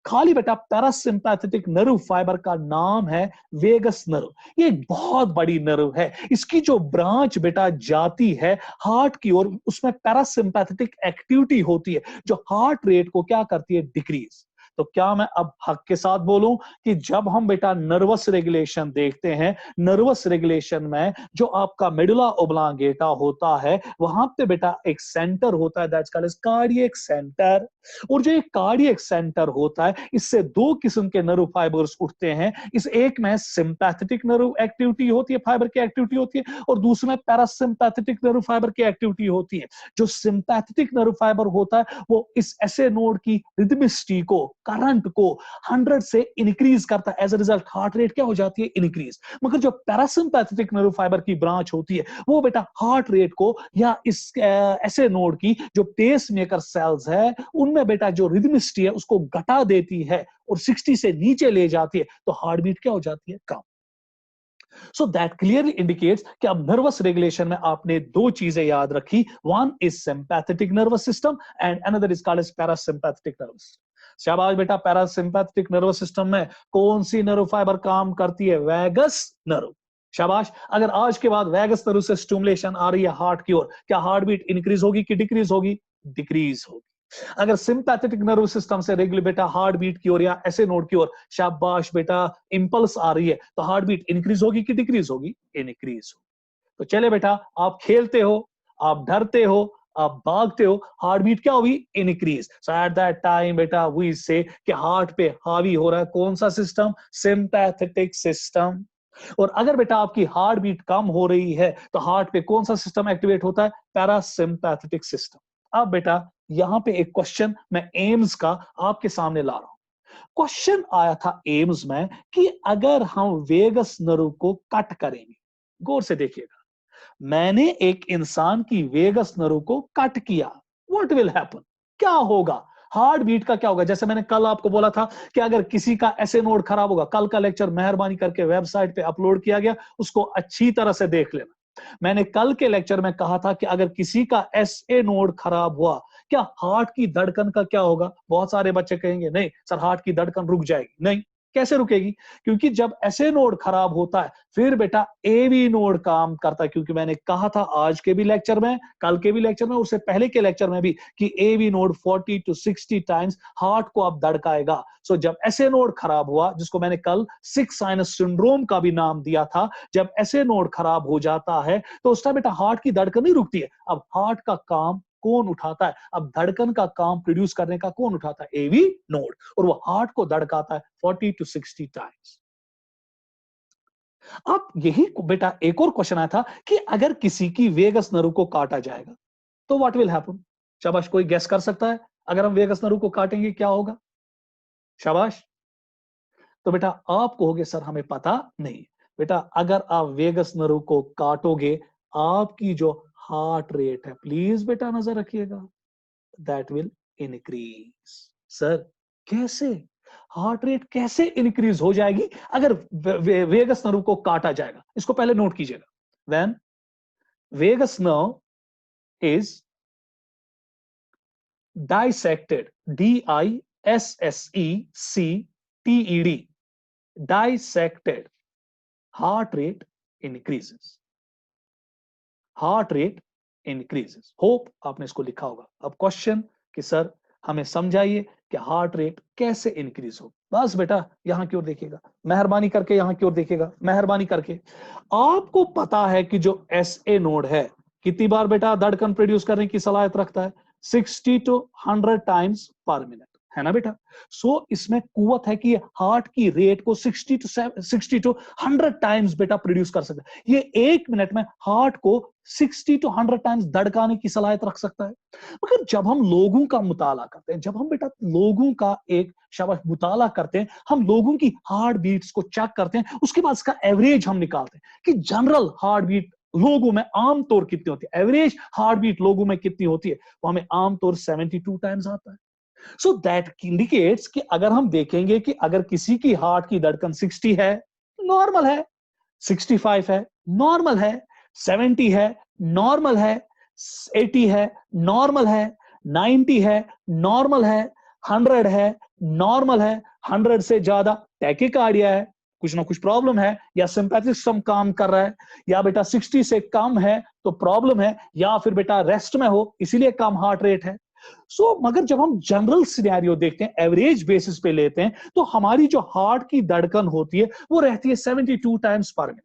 खाली बेटा पैरासिम्पैथेटिक नर्व फाइबर का नाम है वेगस नर्व। ये एक बहुत बड़ी नर्व है। इसकी जो ब्रांच बेटा जाती है हार्ट की ओर, उसमें पैरासिम्पैथेटिक एक्टिविटी होती है जो हार्ट रेट को क्या करती है? डिक्रीज। तो क्या मैं अब हक के साथ बोलूं कि जब हम बेटा नर्वस रेगुलेशन देखते हैं, नर्वस रेगुलेशन में जो आपका मेडुला ओब्लांगेटा होता है, वहां पे बेटा एक सेंटर होता है, दैट्स कॉल्ड कार्डियक सेंटर। और जो एक कार्डियक सेंटर होता है, इससे दो किस्म के नर्व फाइबर्स उठते हैं। इस एक में सिंपैथेटिक नर्व एक्टिविटी होती है, फाइबर की एक्टिविटी होती है, और दूसरे में पैरासिम्पैथेटिक नर्व फाइबर की एक्टिविटी होती है। जो सिंपैथेटिक नर्व फाइबर होता है वो इस ऐसे नोड की रिदमिसिटी को, करंट को 100 से इंक्रीज करता है। As a result heart rate क्या हो जाती है? इंक्रीज। मगर जो पैरासिम्पैथेटिक नर्व फाइबर की ब्रांच होती है वो बेटा हार्ट रेट को, या इस ऐसे नोड की जो पेस मेकर सेल्स है उनमें बेटा जो रिदमिसिटी है उसको घटा देती है और 60 से नीचे ले जाती है, तो हार्ट बीट क्या हो जाती है? कम। सो दैट क्लियरली इंडिकेट्स कि अब नर्वस रेगुलेशन में आपने दो चीजें याद रखी, one is sympathetic nervous system and another is called as parasympathetic nervous. शाबाश बेटा, पैरासिम्पैथेटिक नर्वस सिस्टम में कौन सी नर्व फाइबर काम करती है? Vagus nerve. शाबाश। अगर आज के बाद वैगस नर्व से स्टिमुलेशन आ रही है हार्ट की ओर, क्या हार्ट बीट इंक्रीज होगी कि डिक्रीज होगी? डिक्रीज होगी। अगर सिंपैथेटिक नर्व सिस्टम से रेगुलर बेटा हार्ट बीट की ओर या ऐसे नोड की ओर शाबाश बेटा इंपल्स आ रही है, तो हार्ट बीट इंक्रीज होगी कि डिक्रीज होगी? इंक्रीज होगी। तो चले बेटा, आप खेलते हो, आप डरते हो, आप भागते हो, हार्ट बीट क्या होगी? Increase. So at that time बेटा वी से कि हार्ट पे हावी हो रहा है कौन सा सिस्टम? Sympathetic system. और अगर बेटा आपकी हार्ट बीट कम हो रही है तो हार्ट पे कौन सा सिस्टम एक्टिवेट होता है? Parasympathetic system. अब बेटा यहां पे एक क्वेश्चन मैं एम्स का आपके सामने ला रहा हूं। क्वेश्चन आया था एम्स में कि अगर हम वेगस नर्व को कट करेंगे, गौर से देखिएगा, मैंने एक इंसान की वेगस नर्व को कट किया, व्हाट विल हैपन, क्या होगा, हार्ट बीट का क्या होगा। जैसे मैंने कल आपको बोला था कि अगर किसी का ऐसे नोड खराब होगा, कल का लेक्चर मेहरबानी करके वेबसाइट पे अपलोड किया गया, उसको अच्छी तरह से देख लेना। मैंने कल के लेक्चर में कहा था कि अगर किसी का एसए नोड खराब हुआ, क्या हार्ट की धड़कन का क्या होगा। बहुत सारे बच्चे कहेंगे नहीं सर हार्ट की धड़कन रुक जाएगी, नहीं, कैसे रुकेगी, क्योंकि जब एसए नोड खराब होता है फिर बेटा एवी नोड काम करता है। क्योंकि मैंने कहा था आज के भी लेक्चर में, कल के भी लेक्चर में, उससे पहले के लेक्चर में भी कि AV node 40 to 60 times heart को अब धड़काएगा। सो जब एसए नोड खराब हुआ, जिसको मैंने कल सिक्स साइनस सिंड्रोम का भी नाम दिया था, जब एसए नोड खराब हो जाता है तो उस टाइम बेटा हार्ट की धड़कन नहीं रुकती है। अब हार्ट का काम कौन उठाता है, अब धड़कन का काम प्रोड्यूस करने का कौन उठाता है, एवी नोड, और वो हार्ट को धड़काता है 40 to 60 टाइम्स। अब यही बेटा एक और क्वेश्चन आया था कि अगर किसी की वेगस नर्व को काटा जाएगा तो व्हाट विल हैपन। शाबाश, कोई गेस कर सकता है अगर हम वेगस नर्व को काटेंगे क्या होगा। शाबाश, तो बेटा आप कहोगे सर हमें पता नहीं। बेटा अगर आप वेगस नर्व को काटोगे, आपकी जो हार्ट रेट है, प्लीज बेटा नजर रखिएगा, दैट विल इंक्रीज। सर कैसे, हार्ट रेट कैसे इंक्रीज हो जाएगी अगर वेगस नर्व को काटा जाएगा। इसको पहले नोट कीजिएगा, when vagus nerve is dissected, D-I-S-S-E-C-T-E-D, dissected, heart rate increases, heart rate increases। Hope आपने इसको लिखा होगा। अब क्वेश्चन कि सर हमें समझाइए कि हार्ट रेट कैसे इंक्रीज हो। बस बेटा यहां की ओर देखिएगा, मेहरबानी करके यहां की ओर देखिएगा, मेहरबानी करके। आपको पता है कि जो एसए नोड है कितनी बार बेटा धड़कन प्रोड्यूस करने की सलाहियत रखता है, 60 to 100 टाइम्स पर मिनट, है ना बेटा। सो इसमें कुवत है कि हार्ट की रेट को 60 to 100 टाइम्स बेटा प्रोड्यूस कर सकता है। ये एक मिनट में हार्ट को 60 to 100 टाइम्स धड़काने की सलाहियत रख सकता है। मगर जब हम लोगों का मुताला करते हैं, जब हम बेटा लोगों का एक शाबाश मुताला करते हैं, हम लोगों की हार्ट बीट्स को चेक करते हैं, उसके बाद इसका एवरेज हम निकालते हैं कि जनरल हार्ट बीट लोगों में आमतौर कितनी होती है, एवरेज हार्ट बीट लोगों में कितनी होती है, वो हमें आमतौर 72 टाइम्स आता है। सो दैट इंडिकेट्स कि अगर हम देखेंगे कि अगर किसी की हार्ट की धड़कन 60 है, नॉर्मल है, 65 है, नॉर्मल है, 70 है, नॉर्मल है, 80 है, नॉर्मल है, 90 है, नॉर्मल है, 100 है, नॉर्मल है, 100 से ज्यादा टैकिकार्डिया है, कुछ ना कुछ प्रॉब्लम है, या सिंपैथिक सिस्टम काम कर रहा है, या बेटा 60 से कम है तो प्रॉब्लम है, या फिर बेटा रेस्ट में हो इसीलिए कम हार्ट रेट है। मगर जब हम जनरल सिनेरियो देखते हैं, एवरेज बेसिस पे लेते हैं, तो हमारी जो हार्ट की धड़कन होती है वो रहती है 72 times per minute.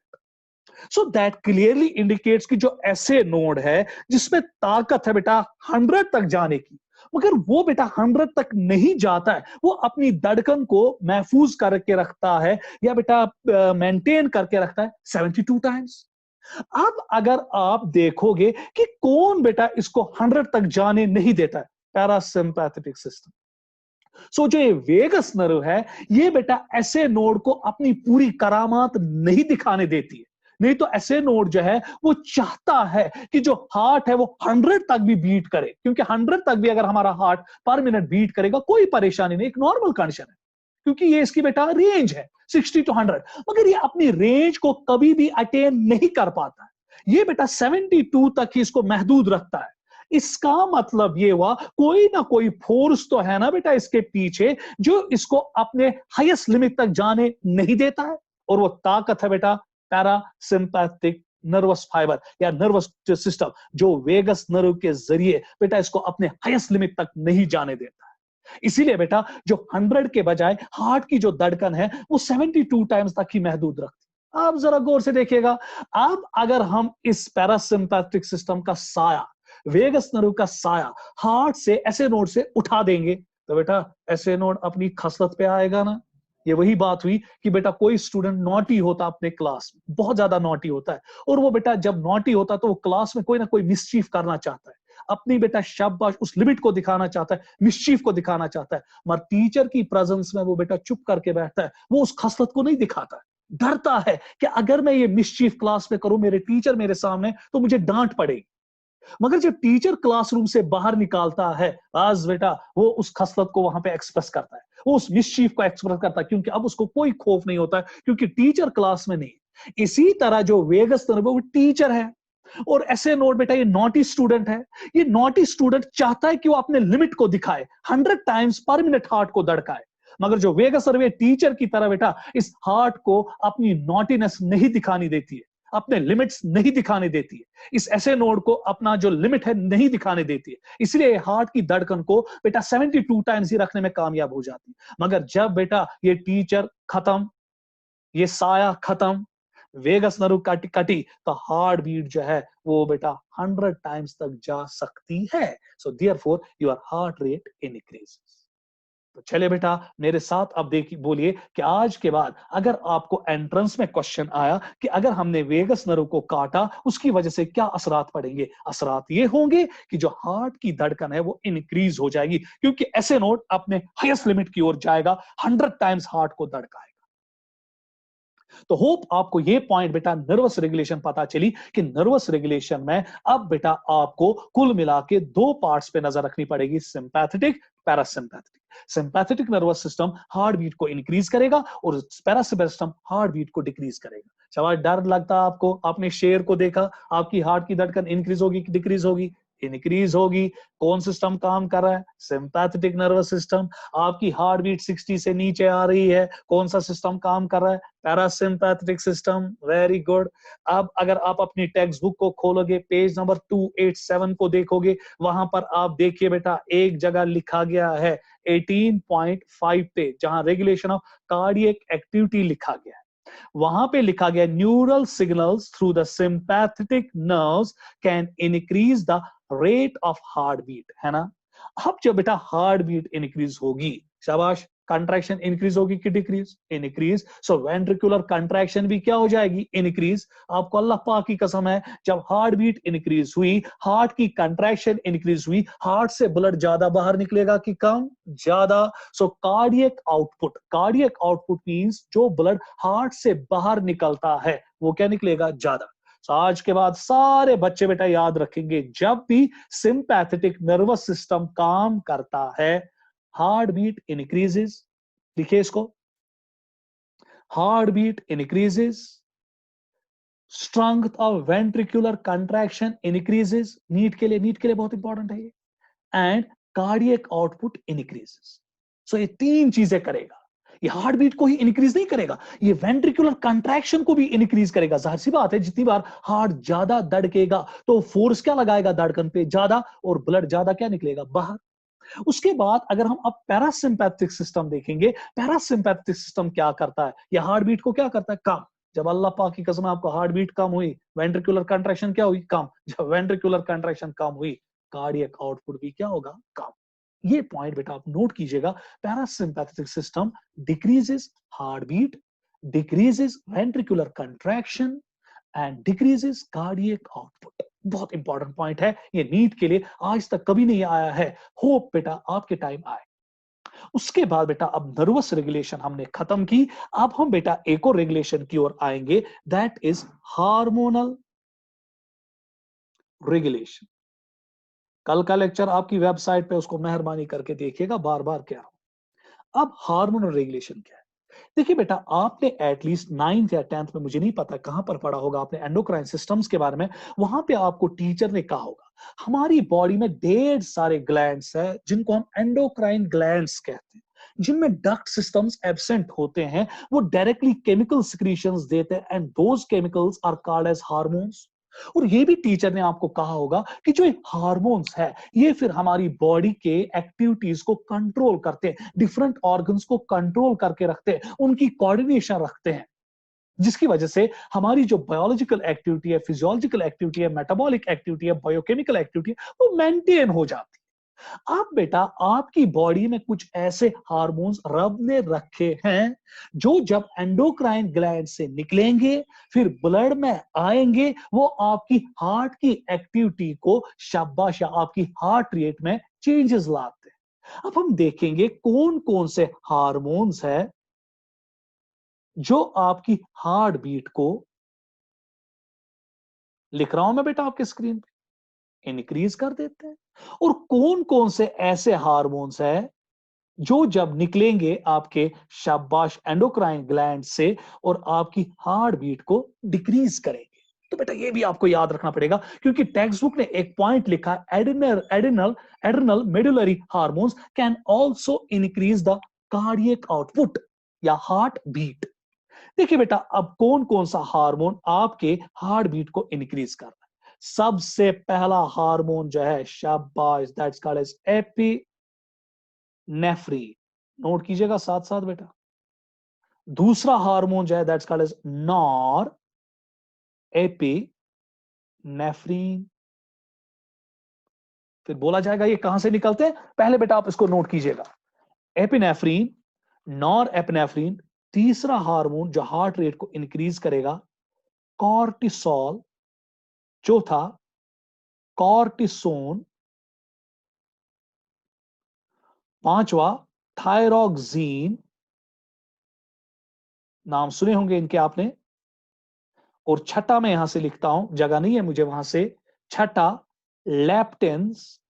So that clearly indicates कि जो ऐसे नोड है जिसमें ताकत है बेटा 100 तक जाने की, मगर वो बेटा 100 तक नहीं जाता है, वो अपनी धड़कन को महफूज करके रखता है या बेटा मेंटेन करके रखता है 72 टाइम्स। अब अगर आप देखोगे कि कौन बेटा इसको 100 तक जाने नहीं देता है, पैरासिम्पैथेटिक सिस्टम। सो जो ये वेगस नर्व है, ये बेटा ऐसे नोड को अपनी पूरी करामात नहीं दिखाने देती है। नहीं तो ऐसे नोड जो है वो चाहता है कि जो हार्ट है वो 100 तक भी बीट करे, क्योंकि 100 तक भी अगर हमारा हार्ट पर मिनट बीट करेगा कोई परेशानी नहीं, एक नॉर्मल कंडीशन है, क्योंकि ये इसकी बेटा रेंज है 60 to 100। मगर ये अपनी रेंज को कभी भी अटेन नहीं कर पाता है, ये बेटा 72 तक ही इसको महदूद रखता है। इसका मतलब ये हुआ कोई ना कोई फोर्स तो है ना बेटा इसके पीछे जो इसको अपने हाईएस्ट लिमिट तक जाने नहीं देता है, और वो ताकत है बेटा पैरासिम्पैथिक नर्वस फाइबर या नर्वस सिस्टम, जो वेगस नर्व के जरिए बेटा इसको अपने हाईएस्ट लिमिट तक नहीं जाने देता है। इसीलिए बेटा जो 100 के बजाय हार्ट की जो धड़कन है वो 72 टाइम्स तक ही महदूद रखती है। आप जरा गौर से देखिएगा, अब अगर हम इस पैरासिम्पैथिक सिस्टम का साया, वेगस नर्व का साया हार्ट से ऐसे नोड से उठा देंगे, तो बेटा ऐसे नोड अपनी खसलत पे आएगा ना। ये वही बात हुई कि बेटा कोई स्टूडेंट नॉटी होता अपने क्लास में, बहुत ज्यादा नॉटी होता है, और वो बेटा जब नॉटी होता है तो वो क्लास में कोई ना कोई मिसचीफ करना चाहता है, अपनी बेटा शाबाश उस लिमिट को दिखाना चाहता है, मिसचीफ को दिखाना चाहता है, मगर टीचर की प्रेजेंस में वो बेटा चुप करके बैठता है, वो उस खसलत को नहीं दिखाता है। डरता है कि अगर मैं ये मिसचीफ क्लास में करूं, मेरे टीचर मेरे सामने, तो मुझे डांट पड़ेगी। मगर जब टीचर क्लासरूम से बाहर निकालता है, आज बेटा वो उस खसलत को वहां पे एक्सप्रेस करता है, वो उस मिसचीफ को एक्सप्रेस करता है, क्योंकि अब उसको कोई खौफ नहीं होता है, क्योंकि टीचर क्लास में नहीं। इसी तरह जो वेगस नर्व वो टीचर है, और ऐसे नोट बेटा ये नॉटी स्टूडेंट है। ये नॉटी स्टूडेंट चाहता है कि वो अपने लिमिट को दिखाए, 100 टाइम्स पर मिनट हार्ट को धड़काए। मगर जो वेगस नर्व टीचर की तरह बेटा इस हार्ट को अपनी नॉटीनेस नहीं दिखानी देती है, अपने लिमिट्स नहीं दिखाने देती है, इस ऐसे नोड को अपना जो लिमिट है नहीं दिखाने देती है। इसलिए हार्ट की धड़कन को बेटा 72 टाइम्स ही रखने में कामयाब हो जाती है। मगर जब बेटा ये टीचर खत्म, ये साया खत्म, वेगस नर्व कटी, तो हार्ट बीट जो है वो बेटा 100 टाइम्स तक जा सकती है। So therefore your heart rate increases. तो चले बेटा मेरे साथ अब देखिए, बोलिए कि आज के बाद अगर आपको एंट्रेंस में क्वेश्चन आया कि अगर हमने वेगस नर्व को काटा उसकी वजह से क्या असरात पड़ेंगे, असरात ये होंगे कि जो हार्ट की धड़कन है वो इंक्रीज हो जाएगी, क्योंकि ऐसे नोट अपने हाईएस्ट लिमिट की ओर जाएगा, 100 टाइम्स हार्ट को धड़काएगा। तो होप आपको ये पॉइंट बेटा नर्वस रेगुलेशन पता चली कि नर्वस रेगुलेशन में अब बेटा आपको कुल मिला के दो पार्ट्स पे नजर रखनी पड़ेगी, sympathetic, parasympathetic. Sympathetic nervous system heart beat को इंक्रीज करेगा और पैरासिम्पैथेटिक सिस्टम हार्ट बीट को डिक्रीज करेगा। सवाल डर लगता है आपको, आपने शेर को देखा, आपकी हार्ट की धड़कन इंक्रीज होगी कि डिक्रीज होगी? इंक्रीज होगी। कौन सिस्टम काम कर रहा है? Sympathetic nervous system. आपकी हार्ट बीट 60 से नीचे आ रही है, कौन सा सिस्टम काम कर रहा है? Parasympathetic system. Very good. अब अगर आप अपनी टेक्स्ट बुक को खोलोगे, पेज नंबर 287 को देखोगे, वहां पर आप देखिए बेटा एक जगह लिखा गया है 18.5 पे, जहां रेगुलेशन ऑफ कार्डियक एक्टिविटी लिखा गया है, वहां पे लिखा गया neural signals through the sympathetic nerves can increase the rate of heart beat, है ना। अब जब बेटा हार्ट बीट इंक्रीज होगी, शाबाश, कंट्रैक्शन इंक्रीज होगी कि डिक्रीज? इंक्रीज। सो वेंट्रिकुलर कंट्रैक्शन भी क्या हो जाएगी? इंक्रीज। आपको अल्लाह पाक की कसम है, जब हार्ट बीट इंक्रीज हुई, हार्ट की कंट्रैक्शन इंक्रीज हुई, हार्ट से ब्लड ज्यादा बाहर निकलेगा कि कम? ज्यादा। सो कार्डियक आउटपुट मींस जो ब्लड हार्ट से बाहर निकलता है वो क्या निकलेगा? ज्यादा। तो आज के बाद सारे बच्चे बेटा याद रखेंगे, जब भी सिंपैथेटिक नर्वस सिस्टम काम करता है, हार्ट बीट इंक्रीजेस। लिखिए इसको, heart beat increases, strength of ventricular contraction increases, NEET के लिए बहुत इंपॉर्टेंट है ये, and cardiac output increases. So ये तीन चीजें करेगा। ये हार्ट बीट को ही इंक्रीज नहीं करेगा, ये वेंट्रिकुलर कंट्रैक्शन को भी इंक्रीज करेगा। जाहिर सी बात है, जितनी बार हार्ट ज्यादा धड़केगा तो फोर्स क्या लगाएगा धड़कन पे? ज्यादा, और ब्लड ज्यादा क्या निकलेगा? बाहर। उसके बाद अगर हम अब पैरासिम्पैथेटिक सिस्टम देखेंगे, पैरासिम्पैथेटिक सिस्टम क्या करता है? यह हार्ट बीट को क्या करता है? कम। जब अल्लाह पाक की कसम आपको हार्ट बीट कम हुई, वेंट्रिकुलर कंट्रैक्शन क्या हुई? कम। जब वेंट्रिकुलर कंट्रैक्शन कम हुई, कार्डियक आउटपुट भी क्या होगा? कम। ये पॉइंट बेटा आप नोट कीजिएगा। Parasympathetic system decreases heart beat, decreases ventricular contraction and decreases cardiac output. बहुत इंपॉर्टेंट पॉइंट है ये, नीट के लिए आज तक कभी नहीं आया है। होप बेटा आपके टाइम आए। उसके बाद बेटा अब नर्वस रेगुलेशन हमने खत्म की, अब हम बेटा एक और रेगुलेशन की ओर आएंगे, दैट इज हार्मोनल रेगुलेशन। कल का लेक्चर आपकी वेबसाइट पे उसको मेहरबानी करके देखिएगा, बार बार कह रहा हूं। अब हार्मोनल रेगुलेशन क्या है? देखिए बेटा, आपने एटलीस्ट 9th या 10th में, मुझे नहीं पता कहां पर पढ़ा होगा आपने, एंडोक्राइन सिस्टम्स के बारे में। वहां पे आपको टीचर ने कहा होगा हमारी बॉडी में ढेर सारे ग्लैंड्स है जिनको हम एंडोक्राइन ग्लैंड्स कहते हैं, जिनमें डक्ट सिस्टम्स एब्सेंट होते हैं, वो डायरेक्टली केमिकल सिक्रीशंस देते हैं, and those chemicals are called as hormones. और ये भी टीचर ने आपको कहा होगा कि जो हार्मोन्स है ये फिर हमारी बॉडी के एक्टिविटीज को कंट्रोल करते हैं, डिफरेंट ऑर्गन्स को कंट्रोल करके रखते हैं, उनकी कोऑर्डिनेशन रखते हैं, जिसकी वजह से हमारी जो बायोलॉजिकल एक्टिविटी है, फिजियोलॉजिकल एक्टिविटी है, मेटाबॉलिक एक्टिविटी है, बायोकेमिकल एक्टिविटी है, वो मेंटेन हो जाती है। अब बेटा आपकी बॉडी में कुछ ऐसे हार्मोन्स रब ने रखे हैं जो जब एंडोक्राइन ग्लैंड से निकलेंगे फिर ब्लड में आएंगे, वो आपकी हार्ट की एक्टिविटी को शाबाश या आपकी हार्ट रेट में चेंजेस लाते हैं। अब हम देखेंगे कौन कौन से हार्मोन्स है जो आपकी हार्ट बीट को, लिख रहा हूं मैं बेटा आपके स्क्रीन पे, इंक्रीज कर देते हैं। और कौन कौन से ऐसे हार्मोन्स है जो जब निकलेंगे आपके शाबाश एंडोक्राइन ग्लैंड से और आपकी हार्ट बीट को डिक्रीज करेंगे। तो बेटा ये भी आपको याद रखना पड़ेगा, क्योंकि टेक्स्ट बुक ने एक पॉइंट लिखा, adrenal medullary hormones can also increase the cardiac output या हार्ट बीट। देखिए बेटा, अब कौन कौन सा हार्मोन आपके हार्ट बीट को इंक्रीज कर रहा है। सबसे पहला हार्मोन जो है, शाबाश, that's called as epinephrine. Note कीजिएगा साथ साथ बेटा। दूसरा हार्मोन जो है, that's called as norepinephrine. फिर बोला जाएगा ये कहां से निकलते हैं, पहले बेटा आप इसको नोट कीजिएगा। Epinephrine, nor epinephrine. तीसरा हार्मोन जो हार्ट रेट को इंक्रीज करेगा, कॉर्टिसोल। चौथा कॉर्टिसोन। पांचवा थायरोक्सिन, नाम सुने होंगे इनके आपने। और छठा मैं यहां से लिखता हूं, जगह नहीं है मुझे वहां से, छठा लेप्टिन्स।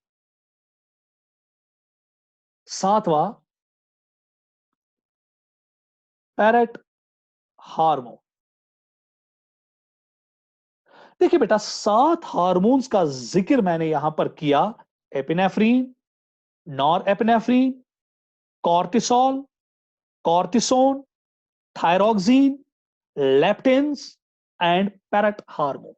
सातवां पैरेट हार्मोन। देखिए बेटा, 7 हार्मोन्स का जिक्र मैंने यहां पर किया, epinephrine, nor epinephrine, cortisol, cortisone, thyroxine, leptins and parathyroid hormone.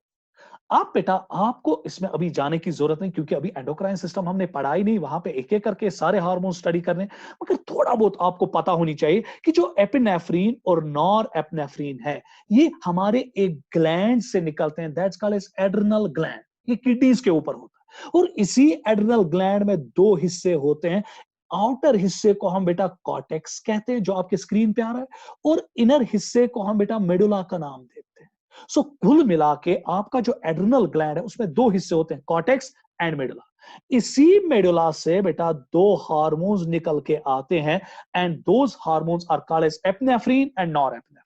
आप बेटा, आपको इसमें अभी जाने की जरूरत नहीं, क्योंकि अभी एंडोक्राइन सिस्टम हमने पढ़ा ही नहीं, वहां पे एक एक करके सारे हार्मोन स्टडी करने। मगर थोड़ा बहुत आपको पता होनी चाहिए कि जो एपिनेफ्रीन और नॉर एपिनेफ्रीन है, ये हमारे एक ग्लैंड से निकलते हैं, that's called as adrenal gland. ये किडनीज के ऊपर होता है, और इसी एड्रिनल ग्लैंड में 2 हिस्से होते हैं। आउटर हिस्से को हम बेटा कॉर्टेक्स कहते हैं, जो आपके स्क्रीन पे आ रहा है, और इनर हिस्से को हम बेटा मेडुला का नाम देते हैं। सो कुल मिला के आपका जो एड्रिनल ग्लैंड है, उसमें 2 हिस्से होते हैं, कॉर्टेक्स एंड मेडुला। इसी मेडुला से बेटा 2 हार्मोन्स निकल के आते हैं, and those hormones are called as epinephrine and norepinephrine.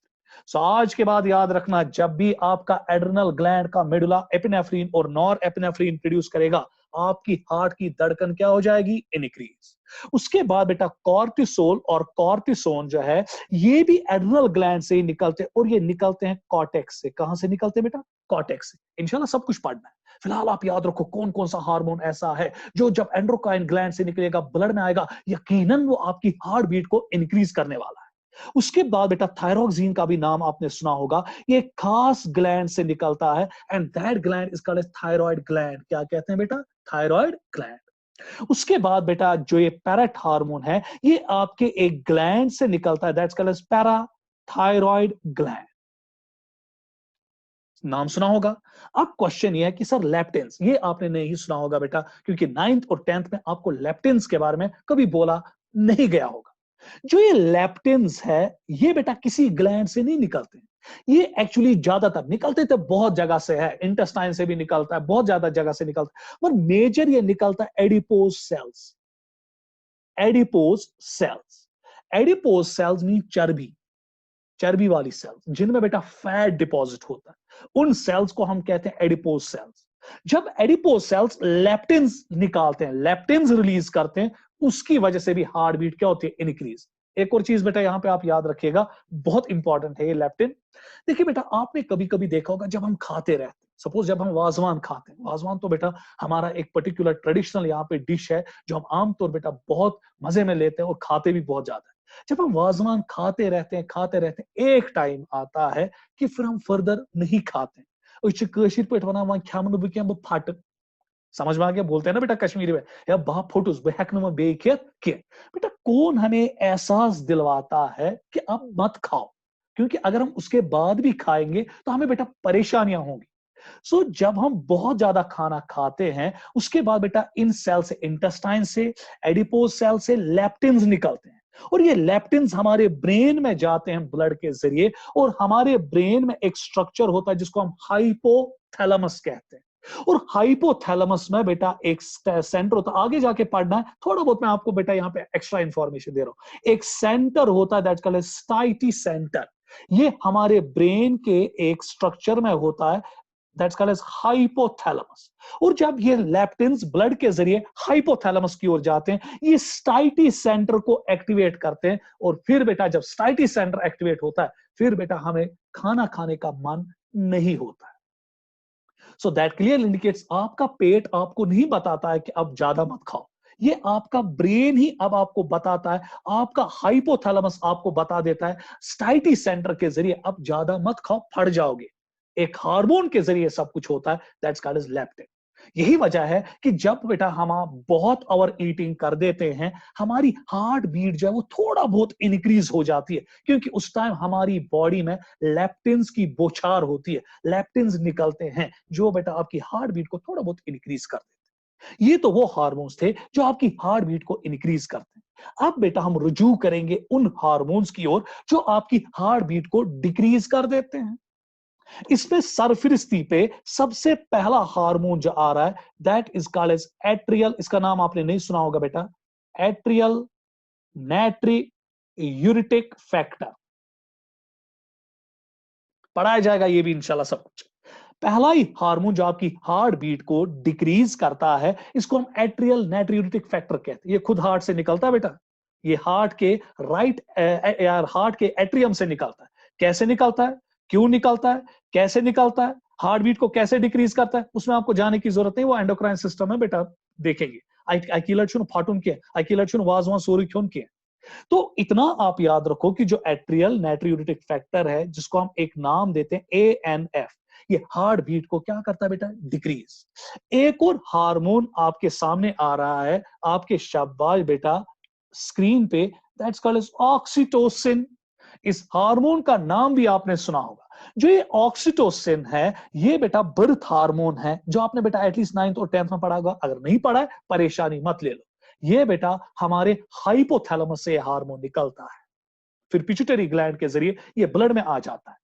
So आज के बाद याद रखना, जब भी आपका एड्रिनल ग्लैंड का मेडुला एपिनेफ्रीन और नॉरएपिनेफ्रीन प्रोड्यूस करेगा, आपकी हार्ट की धड़कन क्या हो जाएगी, इनक्रीज। उसके बाद बेटा कॉर्टिसोल और कॉर्टिसोन जो है, ये भी एड्रिनल ग्लैंड से ही निकलते हैं, और ये निकलते हैं कॉर्टेक्स से। कहां से निकलते हैं बेटा, कॉर्टेक्स से। इंशाल्लाह सब कुछ पढ़ना है, फिलहाल आप याद रखो कौन कौन सा हार्मोन ऐसा है जो जब एंडोक्राइन ग्लैंड से निकलेगा, ब्लड में आएगा, यकीनन वो आपकी हार्ट बीट को इंक्रीज करने वाला है। उसके बाद बेटा थायरोक्सिन का भी नाम आपने सुना होगा, ये खास ग्लैंड से निकलता है, and that gland is called as thyroid gland. क्या कहते हैं बेटा, थायराइड ग्लैंड। उसके बाद बेटा जो ये पैरेट हार्मोन है, ये आपके एक ग्लैंड से निकलता है, that's called as parathyroid gland. नाम सुना होगा। अब क्वेश्चन ये है कि सर लेप्टिन्स, ये आपने नहीं सुना होगा बेटा, क्योंकि 9th और 10th में आपको लेप्टिन्स के बारे में कभी बोला नहीं गया होगा। जो ये लेप्टिन्स है, ये बेटा किसी ग्लैंड से नहीं निकलते। ये एक्चुअली ज्यादातर निकलते थे बहुत जगह से है, इंटेस्टाइन से भी निकलता है, बहुत ज्यादा जगह से निकलता है, पर मेजर ये निकलता है adipose cells. Adipose cells, adipose cells mean चर्बी, चर्बी वाली सेल्स, जिनमें बेटा फैट डिपॉजिट होता है, उन सेल्स को हम कहते हैं एडिपोज सेल्स। जब एडिपोज सेल्स लेप्टिन्स निकालते हैं, लेप्टिन्स रिलीज करते हैं, उसकी वजह से भी हार्ट बीट क्या होती है, इंक्रीज। एक और चीज बेटा यहां पे आप याद रखिएगा, बहुत इंपॉर्टेंट है ये लेप्टिन। देखिए बेटा, आपने कभी कभी देखा होगा जब हम खाते रहते हैं, सपोज जब हम वाजवान खाते हैं, वाजवान तो बेटा हमारा एक पर्टिकुलर ट्रेडिशनल यहाँ पे डिश है, जो हम आमतौर बेटा बहुत मजे में लेते हैं और खाते भी बहुत ज्यादा है। जब हम वाजवान खाते रहते हैं, खाते रहते हैं, एक टाइम आता है कि फिर हम फर्दर नहीं खाते। फट, समझ में आ गया, बोलते हैं ना बेटा कश्मीरी में, या बा फोटुस बेटा, कौन हमें एहसास दिलवाता है कि अब मत खाओ, क्योंकि अगर हम उसके बाद भी खाएंगे तो हमें बेटा परेशानियां होंगी। सो जब हम बहुत ज्यादा खाना खाते हैं, उसके बाद बेटा इन सेल से, इंटेस्टाइन से, एडिपोज सेल से लेप्टिन्स निकलते हैं, और ये लेप्टिन्स हमारे ब्रेन में जाते हैं ब्लड के जरिए, और हमारे ब्रेन में एक स्ट्रक्चर होता है जिसको हम हाइपोथैलेमस कहते हैं। और हाइपोथैलेमस में बेटा एक सेंटर होता है, आगे जाके पढ़ना है, थोड़ा बहुत मैं आपको बेटा यहाँ पे एक्स्ट्रा इंफॉर्मेशन दे रहा हूं। एक सेंटर होता है दैट्स कॉल्ड स्टाइटी सेंटर। ये हमारे ब्रेन के एक स्ट्रक्चर में होता है, दैट्स कॉल्ड एज हाइपोथैलेमस। और जब ये लेप्टिन्स ब्लड के जरिए हाइपोथैलेमस की ओर जाते हैं, ये स्टाइटी सेंटर को एक्टिवेट करते हैं, और फिर बेटा जब स्टाइटी सेंटर एक्टिवेट होता है, फिर बेटा हमें खाना खाने का मन नहीं होता है। सो दैट क्लियरली इंडिकेट्स आपका पेट आपको नहीं बताता है कि अब ज्यादा मत खाओ, ये आपका ब्रेन ही अब आपको बताता है, आपका हाइपोथैलेमस आपको बता देता है स्टाइटी सेंटर के जरिए अब ज्यादा मत खाओ, फट जाओगे। एक हार्मोन के जरिए सब कुछ होता है, दैट्स कॉल्ड एज लेप्टिन। यही वजह है कि जब बेटा हम बहुत ओवर ईटिंग कर देते हैं, हमारी हार्ट बीट जो है वो थोड़ा बहुत इंक्रीज हो जाती है, क्योंकि उस टाइम हमारी बॉडी में लेप्टिन्स की बौछार होती है, लेप्टिन्स निकलते हैं जो बेटा आपकी हार्ट बीट को थोड़ा बहुत इंक्रीज कर देते हैं। ये तो वो हार्मोन्स थे जो आपकी हार्ट बीट को इंक्रीज करते हैं। अब बेटा हम रुजू करेंगे उन हार्मोन्स की ओर जो आपकी हार्ट बीट को डिक्रीज कर देते हैं। इसमें सरफिरस्ती पे सबसे पहला हार्मोन जो आ रहा है, that is called as atrial. इसका नाम आपने नहीं सुना होगा बेटा, एट्रियल नाइट्री यूरिटिक फैक्टर। पढ़ाया जाएगा ये भी इंशाल्लाह सब कुछ। पहला ही हार्मोन जो आपकी हार्ट बीट को डिक्रीज करता है, इसको हम एट्रियल नाइट्रियूरिटिक फैक्टर कहते हैं। ये खुद हार्ट से निकलता है बेटा, ये हार्ट के हार्ट के एट्रियम से निकलता है। कैसे निकलता है, क्यों निकलता है, कैसे निकलता है, हार्ट बीट को कैसे डिक्रीज करता है, उसमें आपको जाने की जरूरत नहीं, वो एंडोक्राइन सिस्टम है बेटा, देखेंगे। फाटून के वाजवान सोरी क्यों के। तो इतना आप याद रखो कि जो एट्रियल नाइट्रियूरिटिक फैक्टर है, जिसको हम एक नाम देते हैं ANF, ये हार्ट बीट को क्या करता है बेटा, डिक्रीज। एक और हार्मोन आपके सामने आ रहा है, आपके शाबाश बेटा स्क्रीन पे, दैट्स कॉल्ड एज ऑक्सीटोसिन। इस हार्मोन का नाम भी आपने सुना होगा। जो ये ऑक्सीटोसिन है, ये बेटा बर्थ हार्मोन है, जो आपने बेटा एटलीस्ट 9th और 10th में पढ़ा होगा। अगर नहीं पढ़ा है परेशानी मत ले लो, ये बेटा हमारे हाइपोथैलेमस से हार्मोन निकलता है, फिर पिट्यूटरी ग्लैंड के जरिए ये ब्लड में आ जाता है।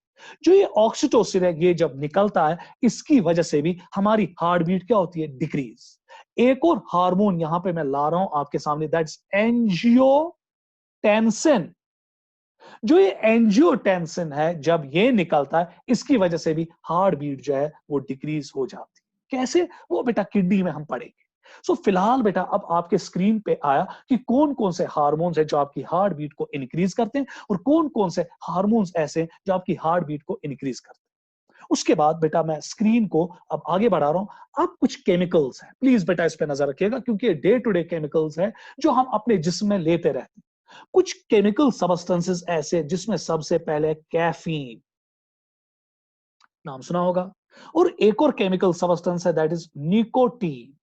जो ये ऑक्सीटोसिन है, ये जब निकलता है, इसकी वजह से भी हमारी हार्ट बीट क्या होती है, डिक्रीज। एक और हार्मोन यहां पे मैं ला रहा हूं आपके सामने, दैट्स एंजियोटेंसिन। जो ये एंजियोटेंसिन है, जब ये निकलता है, इसकी वजह से भी हार्ट बीट जो है वो डिक्रीज हो जाती है। कैसे, वो बेटा किडनी में हम पढ़ेंगे। सो फिलहाल बेटा अब आपके स्क्रीन पे आया कि कौन कौन से हार्मोन्स हैं जो आपकी हार्ट बीट को इंक्रीज करते हैं, और कौन कौन से हार्मोन्स ऐसे हैं जो आपकी हार्ट बीट को इंक्रीज करते हैं। उसके बाद बेटा मैं स्क्रीन को अब आगे बढ़ा रहा हूं। अब कुछ केमिकल्स हैं, प्लीज बेटा इस पे नजर रखिएगा, क्योंकि ये डे टू डे केमिकल्स हैं जो हम अपने जिस्म में लेते रहते हैं। कुछ केमिकल सबस्टेंसेस ऐसे जिसमें सबसे पहले कैफीन, नाम सुना होगा, और एक और केमिकल सबस्टेंस है, दैट इज निकोटीन।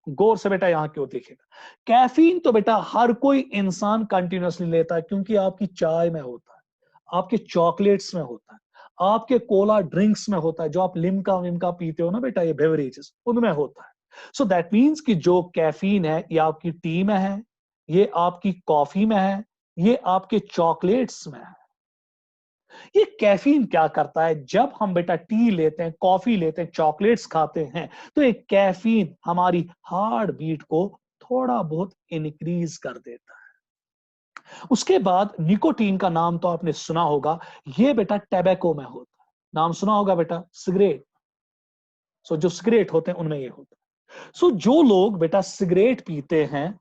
गौर से बेटा यहां की ओर देखिएगा। कैफीन तो बेटा हर कोई इंसान कंटिन्यूअसली लेता है, क्योंकि आपकी चाय में होता है, आपके चॉकलेट्स में होता है, आपके कोला ड्रिंक्स में होता है, जो आप लिम्का विम्का पीते हो ना बेटा, ये बेवरेजेस, उनमें होता है। सो दैट मीन्स कि जो कैफीन है, ये आपकी टी में है, ये आपकी कॉफी में है, ये आपके चॉकलेट्स में है। ये कैफीन क्या करता है, जब हम बेटा टी लेते हैं, कॉफी लेते हैं, चॉकलेट्स खाते हैं, तो ये कैफीन हमारी हार्ट बीट को थोड़ा बहुत इंक्रीज कर देता है। उसके बाद निकोटीन का नाम तो आपने सुना होगा, ये बेटा टैबेको में होता है, नाम सुना होगा बेटा, सिगरेट। सो जो सिगरेट होते हैं उनमें ये होता है। सो जो लोग बेटा सिगरेट पीते हैं,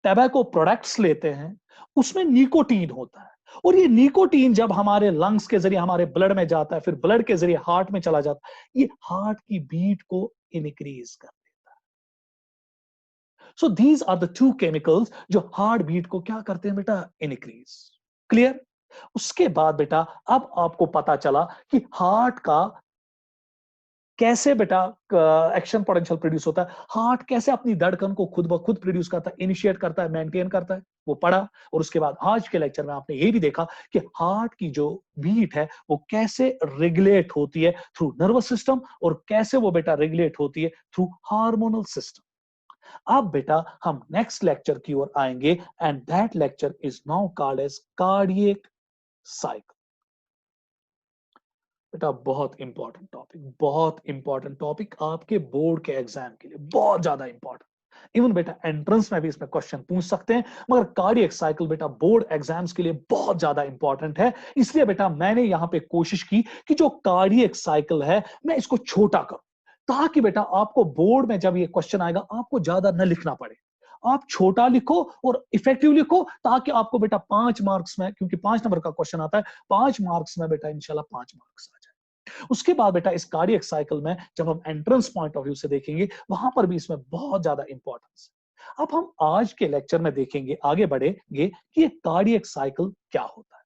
टैबेको प्रोडक्ट्स लेते हैं, उसमें निकोटीन होता है। और ये निकोटीन जब हमारे लंग्स के जरिए हमारे ब्लड में जाता है, फिर ब्लड के जरिए हार्ट में चला जाता है, ये हार्ट की बीट को इंक्रीज कर देता है। So these are the two chemicals जो हार्ट बीट को क्या करते हैं बेटा, इंक्रीज। क्लियर। उसके बाद बेटा अब आपको पता चला कि हार्ट का कैसे बेटा एक्शन पोटेंशियल प्रोड्यूस होता है, हार्ट कैसे अपनी धड़कन को खुद ब खुद प्रोड्यूस करता है, इनिशिएट करता है, मेंटेन करता है, वो पढ़ा। और उसके बाद आज के लेक्चर में आपने ये भी देखा कि हार्ट की जो बीट है वो कैसे रेगुलेट होती है थ्रू नर्वस सिस्टम, और कैसे वो बेटा रेगुलेट होती है थ्रू हार्मोनल सिस्टम। अब बेटा हम नेक्स्ट लेक्चर की ओर आएंगे, and that lecture is now called as cardiac cycle. बेटा बहुत इंपॉर्टेंट टॉपिक, बहुत इंपॉर्टेंट टॉपिक, आपके बोर्ड के एग्जाम के लिए बहुत ज्यादा इंपॉर्टेंट। इवन बेटा एंट्रेंस में भी इसमें क्वेश्चन पूछ सकते हैं, मगर कार्डियक साइकिल बेटा बोर्ड एग्जाम्स के लिए बहुत ज्यादा इंपॉर्टेंट है। इसलिए बेटा मैंने यहां पे कोशिश की कि जो कार्डियक साइकिल है मैं इसको छोटा करूं, ताकि बेटा आपको बोर्ड में जब ये क्वेश्चन आएगा आपको ज्यादा न लिखना पड़े, आप छोटा लिखो और इफेक्टिव लिखो, ताकि आपको बेटा 5 मार्क्स में, क्योंकि 5 नंबर का क्वेश्चन आता है, 5 मार्क्स में बेटा इंशाल्लाह 5 मार्क्स आ जाए। उसके बाद बेटा इस कार्डियक साइकिल में जब हम एंट्रेंस पॉइंट ऑफ व्यू से देखेंगे, वहां पर भी इसमें बहुत ज्यादा इंपॉर्टेंस है। अब हम आज के लेक्चर में देखेंगे, आगे बढ़ेंगे कि ये कार्डियक साइकिल क्या होता है।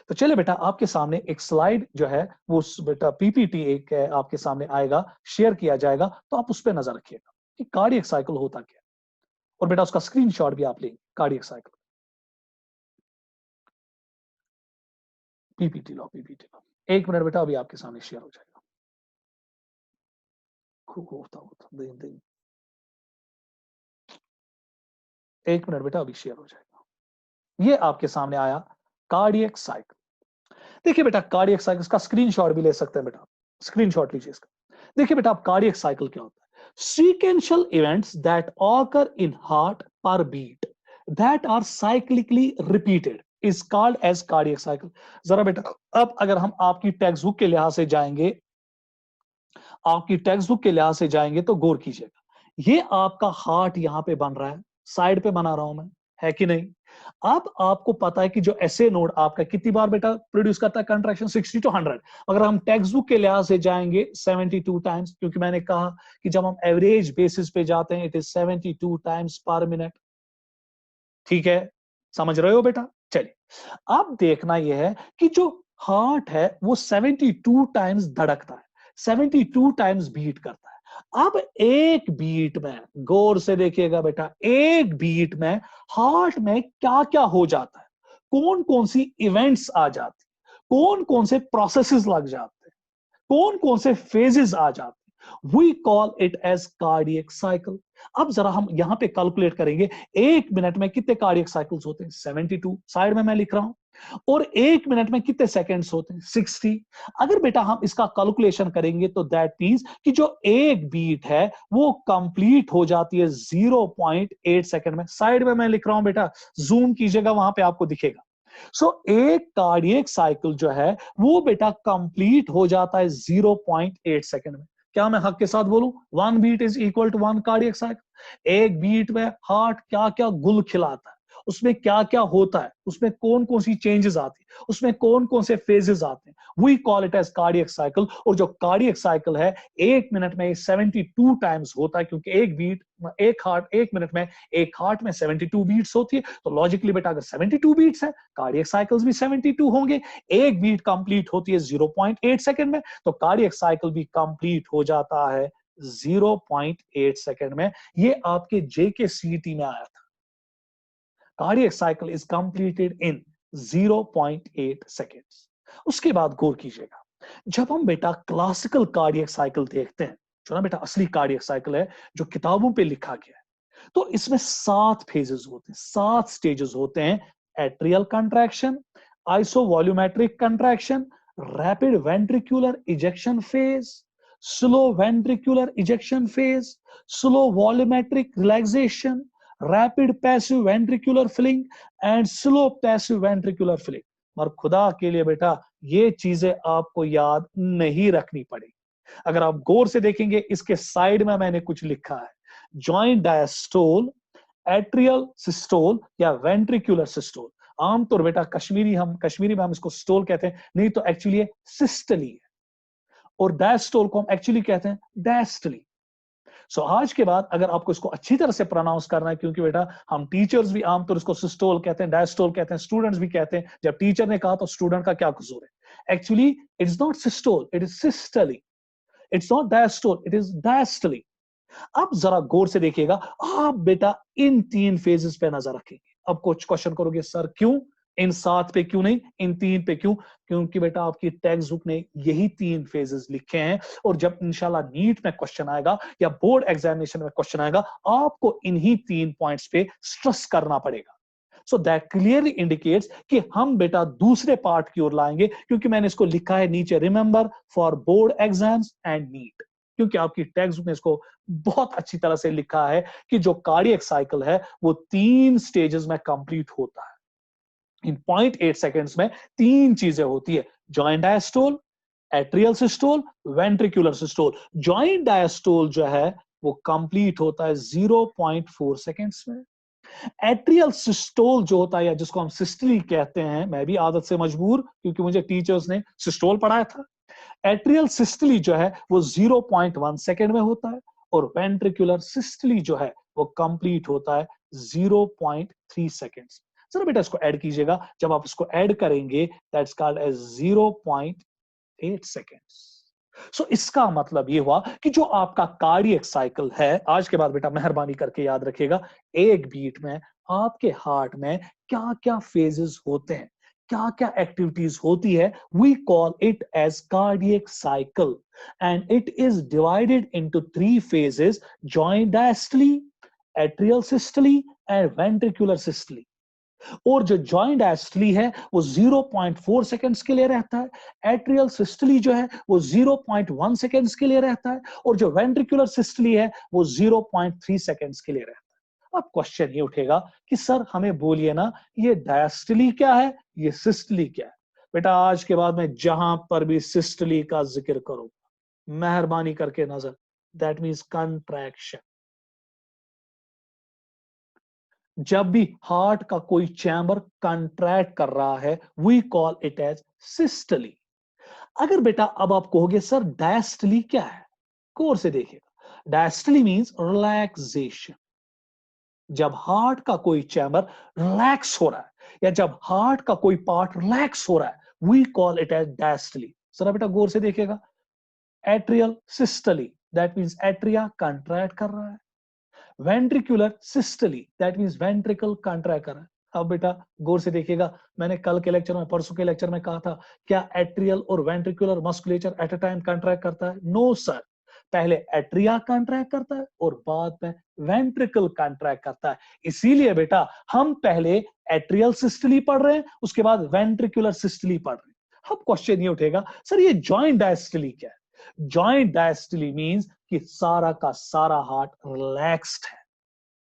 तो चलिए बेटा आपके सामने एक स्लाइड जो है वो बेटा पीपीटी एक आपके सामने आएगा, शेयर किया जाएगा, तो आप उस पर नजर रखिएगा कि कार्डियक साइकिल होता क्या है, और बेटा उसका स्क्रीनशॉट भी आप लेंगे। कार्डियक साइकिल पीपीटी लो, पीपीटी लो, 1 मिनट बेटा अभी आपके सामने शेयर हो जाएगा। होता दिन दिन 1 मिनट बेटा अभी शेयर हो जाएगा। ये आपके सामने आया कार्डियक साइकिल। देखिए बेटा कार्डियक साइकिल का स्क्रीनशॉट भी ले सकते हैं बेटा, स्क्रीनशॉट लीजिए इसका। देखिए बेटा आप कार्डियक साइकिल क्या होता है? Sequential events that occur in heart per beat that are cyclically repeated is called as cardiac cycle. जरा बेटा अब अगर हम आपकी टेक्स्ट बुक के लिहाज से जाएंगे, आपकी टेक्स्ट बुक के लिहाज से जाएंगे तो गौर कीजिएगा, ये आपका हार्ट यहां पे बन रहा है, साइड पे बना रहा हूं मैं, है कि नहीं? अब आपको पता है कि जो एसए नोड आपका कितनी बार बेटा प्रोड्यूस करता है कंट्रैक्शन, 60 to 100। अगर हम टेक्स्ट बुक के लिहाज से जाएंगे 72 टाइम्स, क्योंकि मैंने कहा कि जब हम एवरेज बेसिस पे जाते हैं it is 72 times per minute. ठीक है, समझ रहे हो बेटा? चलिए अब देखना यह है कि जो हार्ट है वो 72 टाइम्स धड़कता है, 72 टाइम्स बीट करता है। अब एक बीट में, गौर से देखिएगा बेटा, एक बीट में हार्ट में क्या क्या हो जाता है, कौन कौन सी इवेंट्स आ जाती, कौन कौन से प्रोसेसेस लग जाते हैं, कौन कौन से फेजेस आ जाते हैं, we call it as cardiac cycle. अब जरा हम यहां पे कैलकुलेट करेंगे, 1 मिनट में कितने कार्डियक साइकिल्स होते हैं? 72, साइड में मैं लिख रहा हूं। और 1 मिनट में कितने सेकेंड्स होते हैं? 60। अगर बेटा हम इसका कैलकुलेशन करेंगे तो दैट मींस कि जो एक बीट है वो कंप्लीट हो जाती है 0.8 सेकंड में। साइड में मैं लिख रहा हूं बेटा, जूम कीजिएगा, वहां पे आपको दिखेगा। एक कार्डियक साइकिल जो है वो बेटा कंप्लीट हो जाता है 0.8 सेकंड में। क्या मैं हक के साथ बोलूं? 1 beat is equal to 1 cardiac cycle. एक बीट में हार्ट क्या क्या गुल खिलाता है, उसमें क्या क्या होता है, उसमें कौन कौन सी चेंजेस आती है, उसमें कौन कौन से फेजेस आते हैं, we call it as cardiac cycle. और जो कार्डियक साइकिल है 1 मिनट में 72 टाइम्स होता है, क्योंकि एक बीट, एक हार्ट, 1 मिनट में एक हार्ट में 72 बीट्स होती है। तो लॉजिकली बेटा अगर 72 बीट्स है, कार्डियक साइकिल्स भी 72 होंगे। एक बीट कंप्लीट होती है 0.8 सेकंड में, तो कार्डियक साइकिल भी कंप्लीट हो जाता है 0.8 सेकंड में। ये आपके जेके सीईटी में आया था, cardiac cycle is completed in 0.8 seconds. उसके बाद गौर कीजिएगा, जब हम बेटा क्लासिकल कार्डियक साइकिल देखते हैं, जो ना बेटा असली कार्डियक साइकिल है जो किताबों पे लिखा गया है, तो इसमें 7 फेजेस होते हैं, 7 स्टेजेस होते हैं। Atrial contraction, isovolumetric contraction, rapid ventricular ejection phase, slow ventricular ejection phase, slow volumetric relaxation, rapid passive ventricular filling and slow passive ventricular filling. और खुदा के लिए बेटा ये चीजें आपको याद नहीं रखनी पड़ेगी। अगर आप गौर से देखेंगे इसके साइड में मैंने कुछ लिखा है, जॉइंट डायस्टोल, एट्रियल सिस्टोल या वेंट्रिकुलर सिस्टोल। आमतौर बेटा कश्मीरी में हम इसको स्टोल कहते हैं, नहीं तो एक्चुअली सिस्टली है, और डायस्टोल को हम एक्चुअली कहते हैं डायस्टली। आज के बाद अगर आपको इसको अच्छी तरह से प्रोनाउंस करना है, क्योंकि बेटा हम टीचर्स भी आमतौर इसको सिस्टोल कहते हैं, डायस्टोल कहते हैं, स्टूडेंट्स भी कहते हैं। जब टीचर ने कहा तो स्टूडेंट का क्या कसूर है? Actually it's not systole, it is systole. It's not diastole, it is diastole. अब जरा गौर से देखिएगा, आप बेटा इन 3 फेजेस पे नजर रखेंगे। अब कुछ क्वेश्चन करोगे, सर क्यों इन 7 पे क्यों नहीं, इन 3 पे क्यों? क्योंकि बेटा आपकी टेक्स्ट बुक ने यही 3 फेजेस लिखे हैं, और जब इंशाल्लाह नीट में क्वेश्चन आएगा या बोर्ड एग्जामिनेशन में क्वेश्चन आएगा, आपको इन्हीं 3 पॉइंट्स पे स्ट्रेस करना पड़ेगा। सो दैट क्लियरली इंडिकेट्स कि हम बेटा दूसरे पार्ट की ओर लाएंगे, क्योंकि मैंने इसको लिखा है नीचे, remember for board exams and NEET. क्योंकि आपकी टेक्स्ट बुक ने इसको बहुत अच्छी तरह से लिखा है कि जो कार्डियक साइकिल है वो 3 स्टेजेस में कंप्लीट होता है। इन 0.8 सेकेंड्स में 3 चीजें होती है, joint diastole, atrial systole, ventricular systole. Joint diastole जो है वो कंप्लीट होता है 0.4 सेकेंड्स में। एट्रियल सिस्टोल जो होता है, या जिसको हम सिस्टली कहते हैं, मैं भी आदत से मजबूर क्योंकि मुझे टीचर्स ने सिस्टोल पढ़ाया था। एट्रियल सिस्टली जो है वो 0.1 सेकेंड में होता है, और वेंट्रिकुलर सिस्टली जो है वो कंप्लीट होता है 0.3 सेकेंड्स। सर बेटा इसको ऐड कीजिएगा, जब आप इसको ऐड करेंगे दैट्स कॉल्ड एज 0.8 सेकेंड्स। सो इसका मतलब ये हुआ कि जो आपका कार्डियक साइकिल है, आज के बाद बेटा मेहरबानी करके याद रखिएगा, एक बीट में आपके हार्ट में क्या क्या फेजेस होते हैं, क्या क्या एक्टिविटीज होती है, we call it as cardiac cycle, and it is divided into 3 phases, joint diastole, atrial systole and ventricular systole. और जो जॉइंट डायस्टली है वो 0.4 सेकेंड्स के लिए रहता है, एट्रियल सिस्टली जो है वो 0.1 सेकेंड्स के लिए रहता है, और जो वेंट्रिकुलर सिस्टली है वो 0.3 सेकेंड्स के लिए रहता है। अब क्वेश्चन ये उठेगा कि सर हमें बोलिए ना, ये डायस्टली क्या है, ये सिस्टली क्या है। बेटा आज के बाद में जहां पर भी सिस्टली का जिक्र करो, मेहरबानी करके नजर, दैट मीन्स कंट्रैक्शन। जब भी हार्ट का कोई चैम्बर कंट्रैक्ट कर रहा है, we call it as systole. अगर बेटा अब आप कहोगे सर डायस्टली क्या है, गौर से देखिएगा, डायस्टली मींस रिलैक्सेशन। जब हार्ट का कोई चैम्बर रिलैक्स हो रहा है, या जब हार्ट का कोई पार्ट रिलैक्स हो रहा है, we call it as diastole. Sir बेटा गौर से देखिएगा, atrial systole, that means atria contract कर रहा है, ventricular systole, that means ventricle contract कर रहा है। अब बेटा गौर से देखिएगा, मैंने कल के लेक्चर में, परसों के लेक्चर में कहा था, क्या एट्रियल और ventricular musculature at a time contract करता है? नो सर, पहले एट्रिया कंट्रैक्ट करता है और बाद में वेंट्रिकल कंट्रैक्ट करता है। इसीलिए बेटा हम पहले एट्रियल सिस्टली पढ़ रहे हैं, उसके बाद वेंट्रिकुलर सिस्टली पढ़ रहे हैं। अब क्वेश्चन ये उठेगा, सर ये जॉइंट डायस्टली क्या है? जॉइंट डायस्टली मींस कि सारा का सारा हार्ट रिलैक्स्ड है,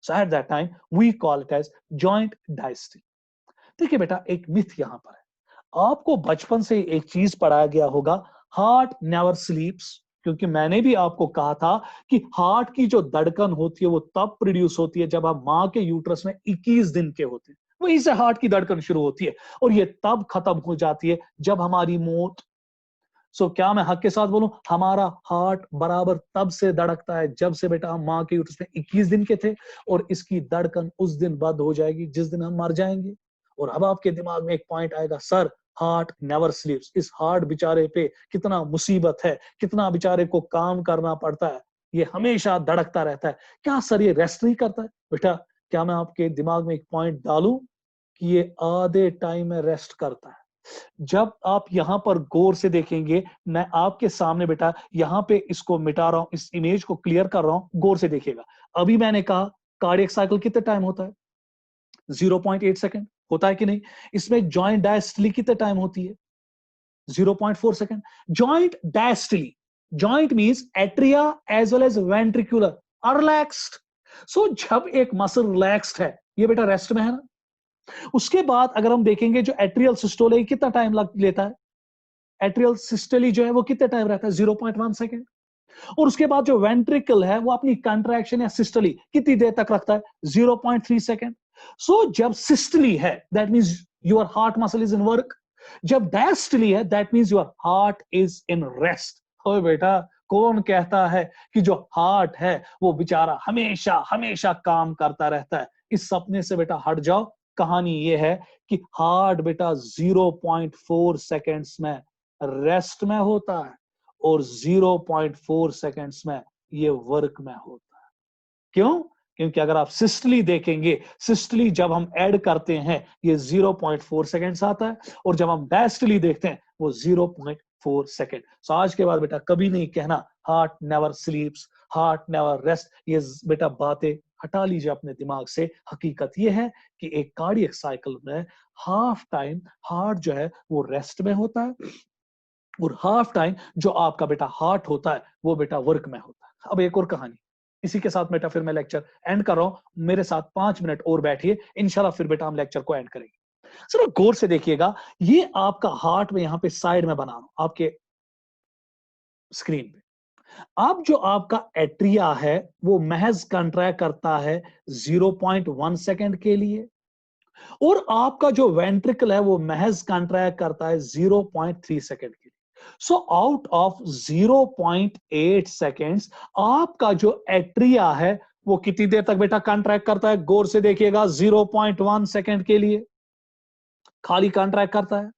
so at that time we call it as joint diastole। देखिए बेटा एक मिथ यहां पर है, आपको बचपन से एक चीज पढ़ाया गया होगा, हार्ट नेवर स्लीप्स। क्योंकि मैंने भी आपको कहा था कि हार्ट की जो धड़कन होती है वो तब प्रोड्यूस होती है जब आप मां के यूट्रस में 21 दिन के होते हैं, वहीं से हार्ट की धड़कन शुरू होती है, और ये तब खत्म हो जाती है जब हमारी मौत। सो क्या मैं हक के साथ बोलूं, हमारा हार्ट बराबर तब से धड़कता है जब से बेटा हम मां के यूट्रस में 21 दिन के थे, और इसकी धड़कन उस दिन बंद हो जाएगी जिस दिन हम मर जाएंगे। और अब आपके दिमाग में एक पॉइंट आएगा, सर हार्ट नेवर स्लीप्स, इस हार्ट बेचारे पे कितना मुसीबत है, कितना बेचारे को काम करना पड़ता है, ये हमेशा धड़कता रहता है, क्या सर ये रेस्ट नहीं करता है? बेटा क्या मैं आपके दिमाग में एक पॉइंट डालूं कि ये आधे टाइम में रेस्ट करता है। जब आप यहां पर गौर से देखेंगे, मैं आपके सामने बेटा यहां पे इसको मिटा रहा हूं, इस इमेज को क्लियर कर रहा हूं, गौर से देखिएगा। अभी मैंने कहा कार्डियक साइकिल कितने टाइम होता है? 0.8 सेकंड होता है कि नहीं? इसमें जॉइंट डायस्टली कितने टाइम होती है? 0.4 second. Joint diastole, joint means atria as well as ventricular are relaxed. So जब एक मसल रिलैक्स्ड है, ये बेटा रेस्ट में है ना, उसके बाद अगर हम देखेंगे जो एट्रियल सिस्टोल है कितना टाइम लेता है? एट्रियल सिस्टली जो है वो कितने टाइम रहता है? 0.1 सेकेंड। और उसके बाद जो वेंट्रिकल है वो अपनी कंट्रैक्शन या सिस्टली कितनी देर तक रखता है? 0.3 सेकेंड। सो जब सिस्टली है that means your heart muscle is in work, जब डायस्टली है that means your heart is in rest. हो बेटा कौन कहता है कि जो हार्ट है वो बेचारा हमेशा हमेशा काम करता रहता है? इस सपने से बेटा हट जाओ। कहानी ये है कि हार्ट बेटा 0.4 सेकेंड्स में रेस्ट में होता है, और 0.4 सेकेंड्स में ये वर्क में होता है। क्यों? क्योंकि अगर आप सिस्टली देखेंगे, सिस्टली जब हम ऐड करते हैं ये 0.4 सेकेंड्स आता है, और जब हम डायस्टली देखते हैं वो 0.4 सेकेंड। सो आज के बाद बेटा कभी नहीं कहना heart never स्लीप्स, heart never rest, ये बेटा बातें हटा लीजिए अपने दिमाग से। हकीकत ये है कि एक कार्डियक साइकिल में हाफ टाइम हार्ट जो है वो रेस्ट में होता है, और हाफ टाइम जो आपका बेटा हार्ट होता है वो बेटा वर्क में होता है। अब एक और कहानी, इसी के साथ बेटा फिर मैं लेक्चर एंड कर रहा हूं। मेरे साथ 5 मिनट और बैठिए, इंशाल्लाह फिर बेटा हम लेक्चर को एंड करेंगे। सर गौर से देखिएगा, ये आपका हार्ट में यहां पे साइड में बना रहा हूं आपके स्क्रीन पे। अब जो आपका एट्रिया है वो महज कंट्रैक्ट करता है 0.1 सेकंड के लिए, और आपका जो वेंट्रिकल है वो महज कंट्रैक्ट करता है 0.3 सेकंड के लिए। सो आउट ऑफ 0.8 सेकंड्स आपका जो एट्रिया है वो कितनी देर तक बेटा कंट्रैक्ट करता है? गौर से देखिएगा, 0.1 सेकंड के लिए खाली कंट्रैक्ट करता है।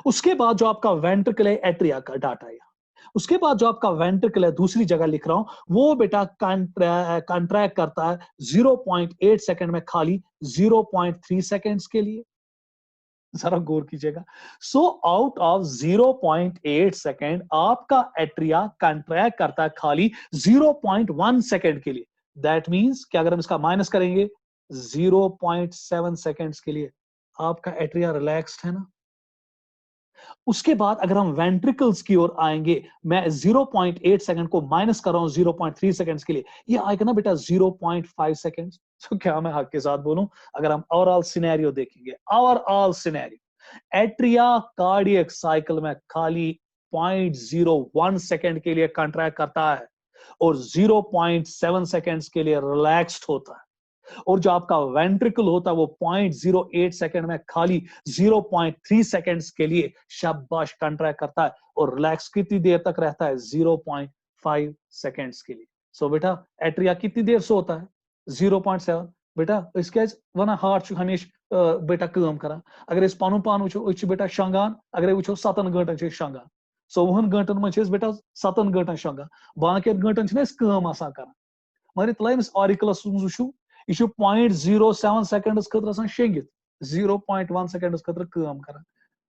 उसके बाद जो आपका वेंट्रिकल है, एट्रिया का डाटा है, उसके बाद जो आपका वेंट्रिकल है, दूसरी जगह लिख रहा हूं, वो बेटा कंट्रैक्ट करता है 0.8 सेकंड में खाली 0.3 सेकंड्स के लिए। जरा गौर कीजिएगा। सो आउट ऑफ 0.8 सेकंड आपका एट्रिया कंट्रैक्ट करता है खाली 0.1 सेकंड के लिए। दैट मींस कि अगर हम इसका माइनस करेंगे 0.7 सेकंड्स के लिए आपका एट्रिया रिलैक्स्ड है ना। उसके बाद अगर हम वेंट्रिकल्स की ओर आएंगे, मैं 0.8 सेकंड को माइनस कर रहा हूं 0.3 सेकंड्स के लिए, ये आएगा ना बेटा 0.5 सेकंड्स। तो क्या मैं हक के साथ बोलूं, अगर हम ओवरऑल सिनेरियो देखेंगे, overall scenario, atria cardiac cycle में खाली 0.01 सेकंड के लिए कंट्रैक्ट करता है और 0.7 सेकंड्स के लिए रिलैक्स्ड होता है, और जो आपका वेंट्रिकल होता है वो 0.08 सेकंड में खाली 0.3 सेकंड्स के लिए शाबाश कंट्रैक्ट करता है, और रिलैक्स कितनी देर तक रहता है? 0.5 सेकंड्स के लिए। सो बेटा एट्रिया कितनी देर से होता है? 0.7। बेटा इसके वना हार्ट हमेशा बेटा काम करा, अगर इस पानु पान वो बेटा शंगान, अगर वो 7 घंटन शंगान, 14 घंटन में बेटा 7 घंटन शंगान, बाकी घंटन काम कर, मगर तलाइम ऑरिकलस वो यह 0.07 सेकंड्स खतर शेंगित, 0.1 सेकंड्स खतर काम कर।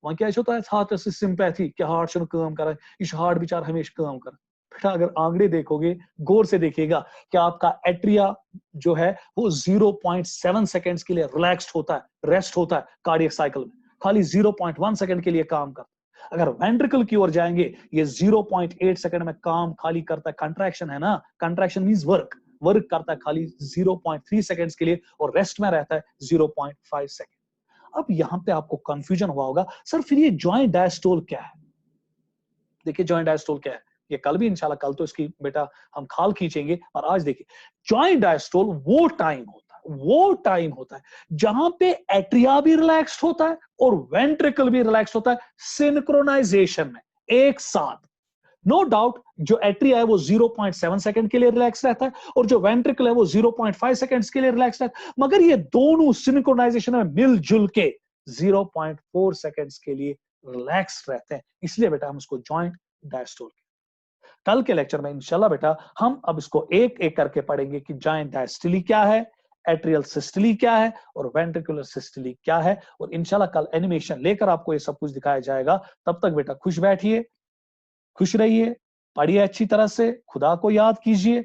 वह क्या हार्टस सिंपैथी कि हार्ट काम कर, यह हार्ट बिचार हमेशा काम कर। बेटा अगर आंकड़े देखोगे, गौर से देखिएगा कि आपका एट्रिया जो है वो 0.7 सेकंड्स के लिए रिलैक्स्ड होता है, रेस्ट होता है कार्डियक साइकिल में, खाली 0.1 सेकंड के लिए काम करता है। अगर वेंट्रिकल की ओर जाएंगे, ये 0.8 सेकंड में काम खाली करता है। कंट्रैक्शन है ना, कंट्रैक्शन मींस वर्क करता है खाली 0.3 सेकंड्स के लिए, और रेस्ट में रहता है 0.5 सेकंड। अब यहां पे आपको कंफ्यूजन हुआ होगा, सर फिर ये जॉइंट डायस्टोल क्या है? देखिए जॉइंट डायस्टोल क्या है, ये कल भी इंशाल्लाह, कल तो इसकी बेटा हम खाल खींचेंगे, और आज देखिए जॉइंट डायस्टोल वो टाइम होता है जहां पे एट्रिया भी रिलैक्स्ड होता है और वेंट्रिकल भी रिलैक्स्ड होता है, सिंक्रोनाइजेशन में एक साथ। नो डाउट जो एट्रिया है वो 0.7 सेकंड के लिए रिलैक्स रहता है, और जो वेंट्रिकल है वो 0.5 सेकंड्स के लिए रिलैक्स रहता है, मगर ये दोनों सिंक्रोनाइजेशन में मिलजुल के 0.4 सेकंड्स के लिए रिलैक्स रहते हैं, इसलिए बेटा हम इसको जॉइंट डायस्टोल। कल के लेक्चर में इंशाल्लाह बेटा हम अब इसको एक एक करके पढ़ेंगे कि जॉइंट डायस्टोली क्या है, एट्रियल सिस्टोली क्या है, और वेंट्रिकुलर सिस्टोली क्या है, और इंशाल्लाह कल एनिमेशन लेकर आपको ये सब कुछ दिखाया जाएगा। तब तक बेटा खुश बैठिए, खुश रहिए, पढ़िए अच्छी तरह से, खुदा को याद कीजिए,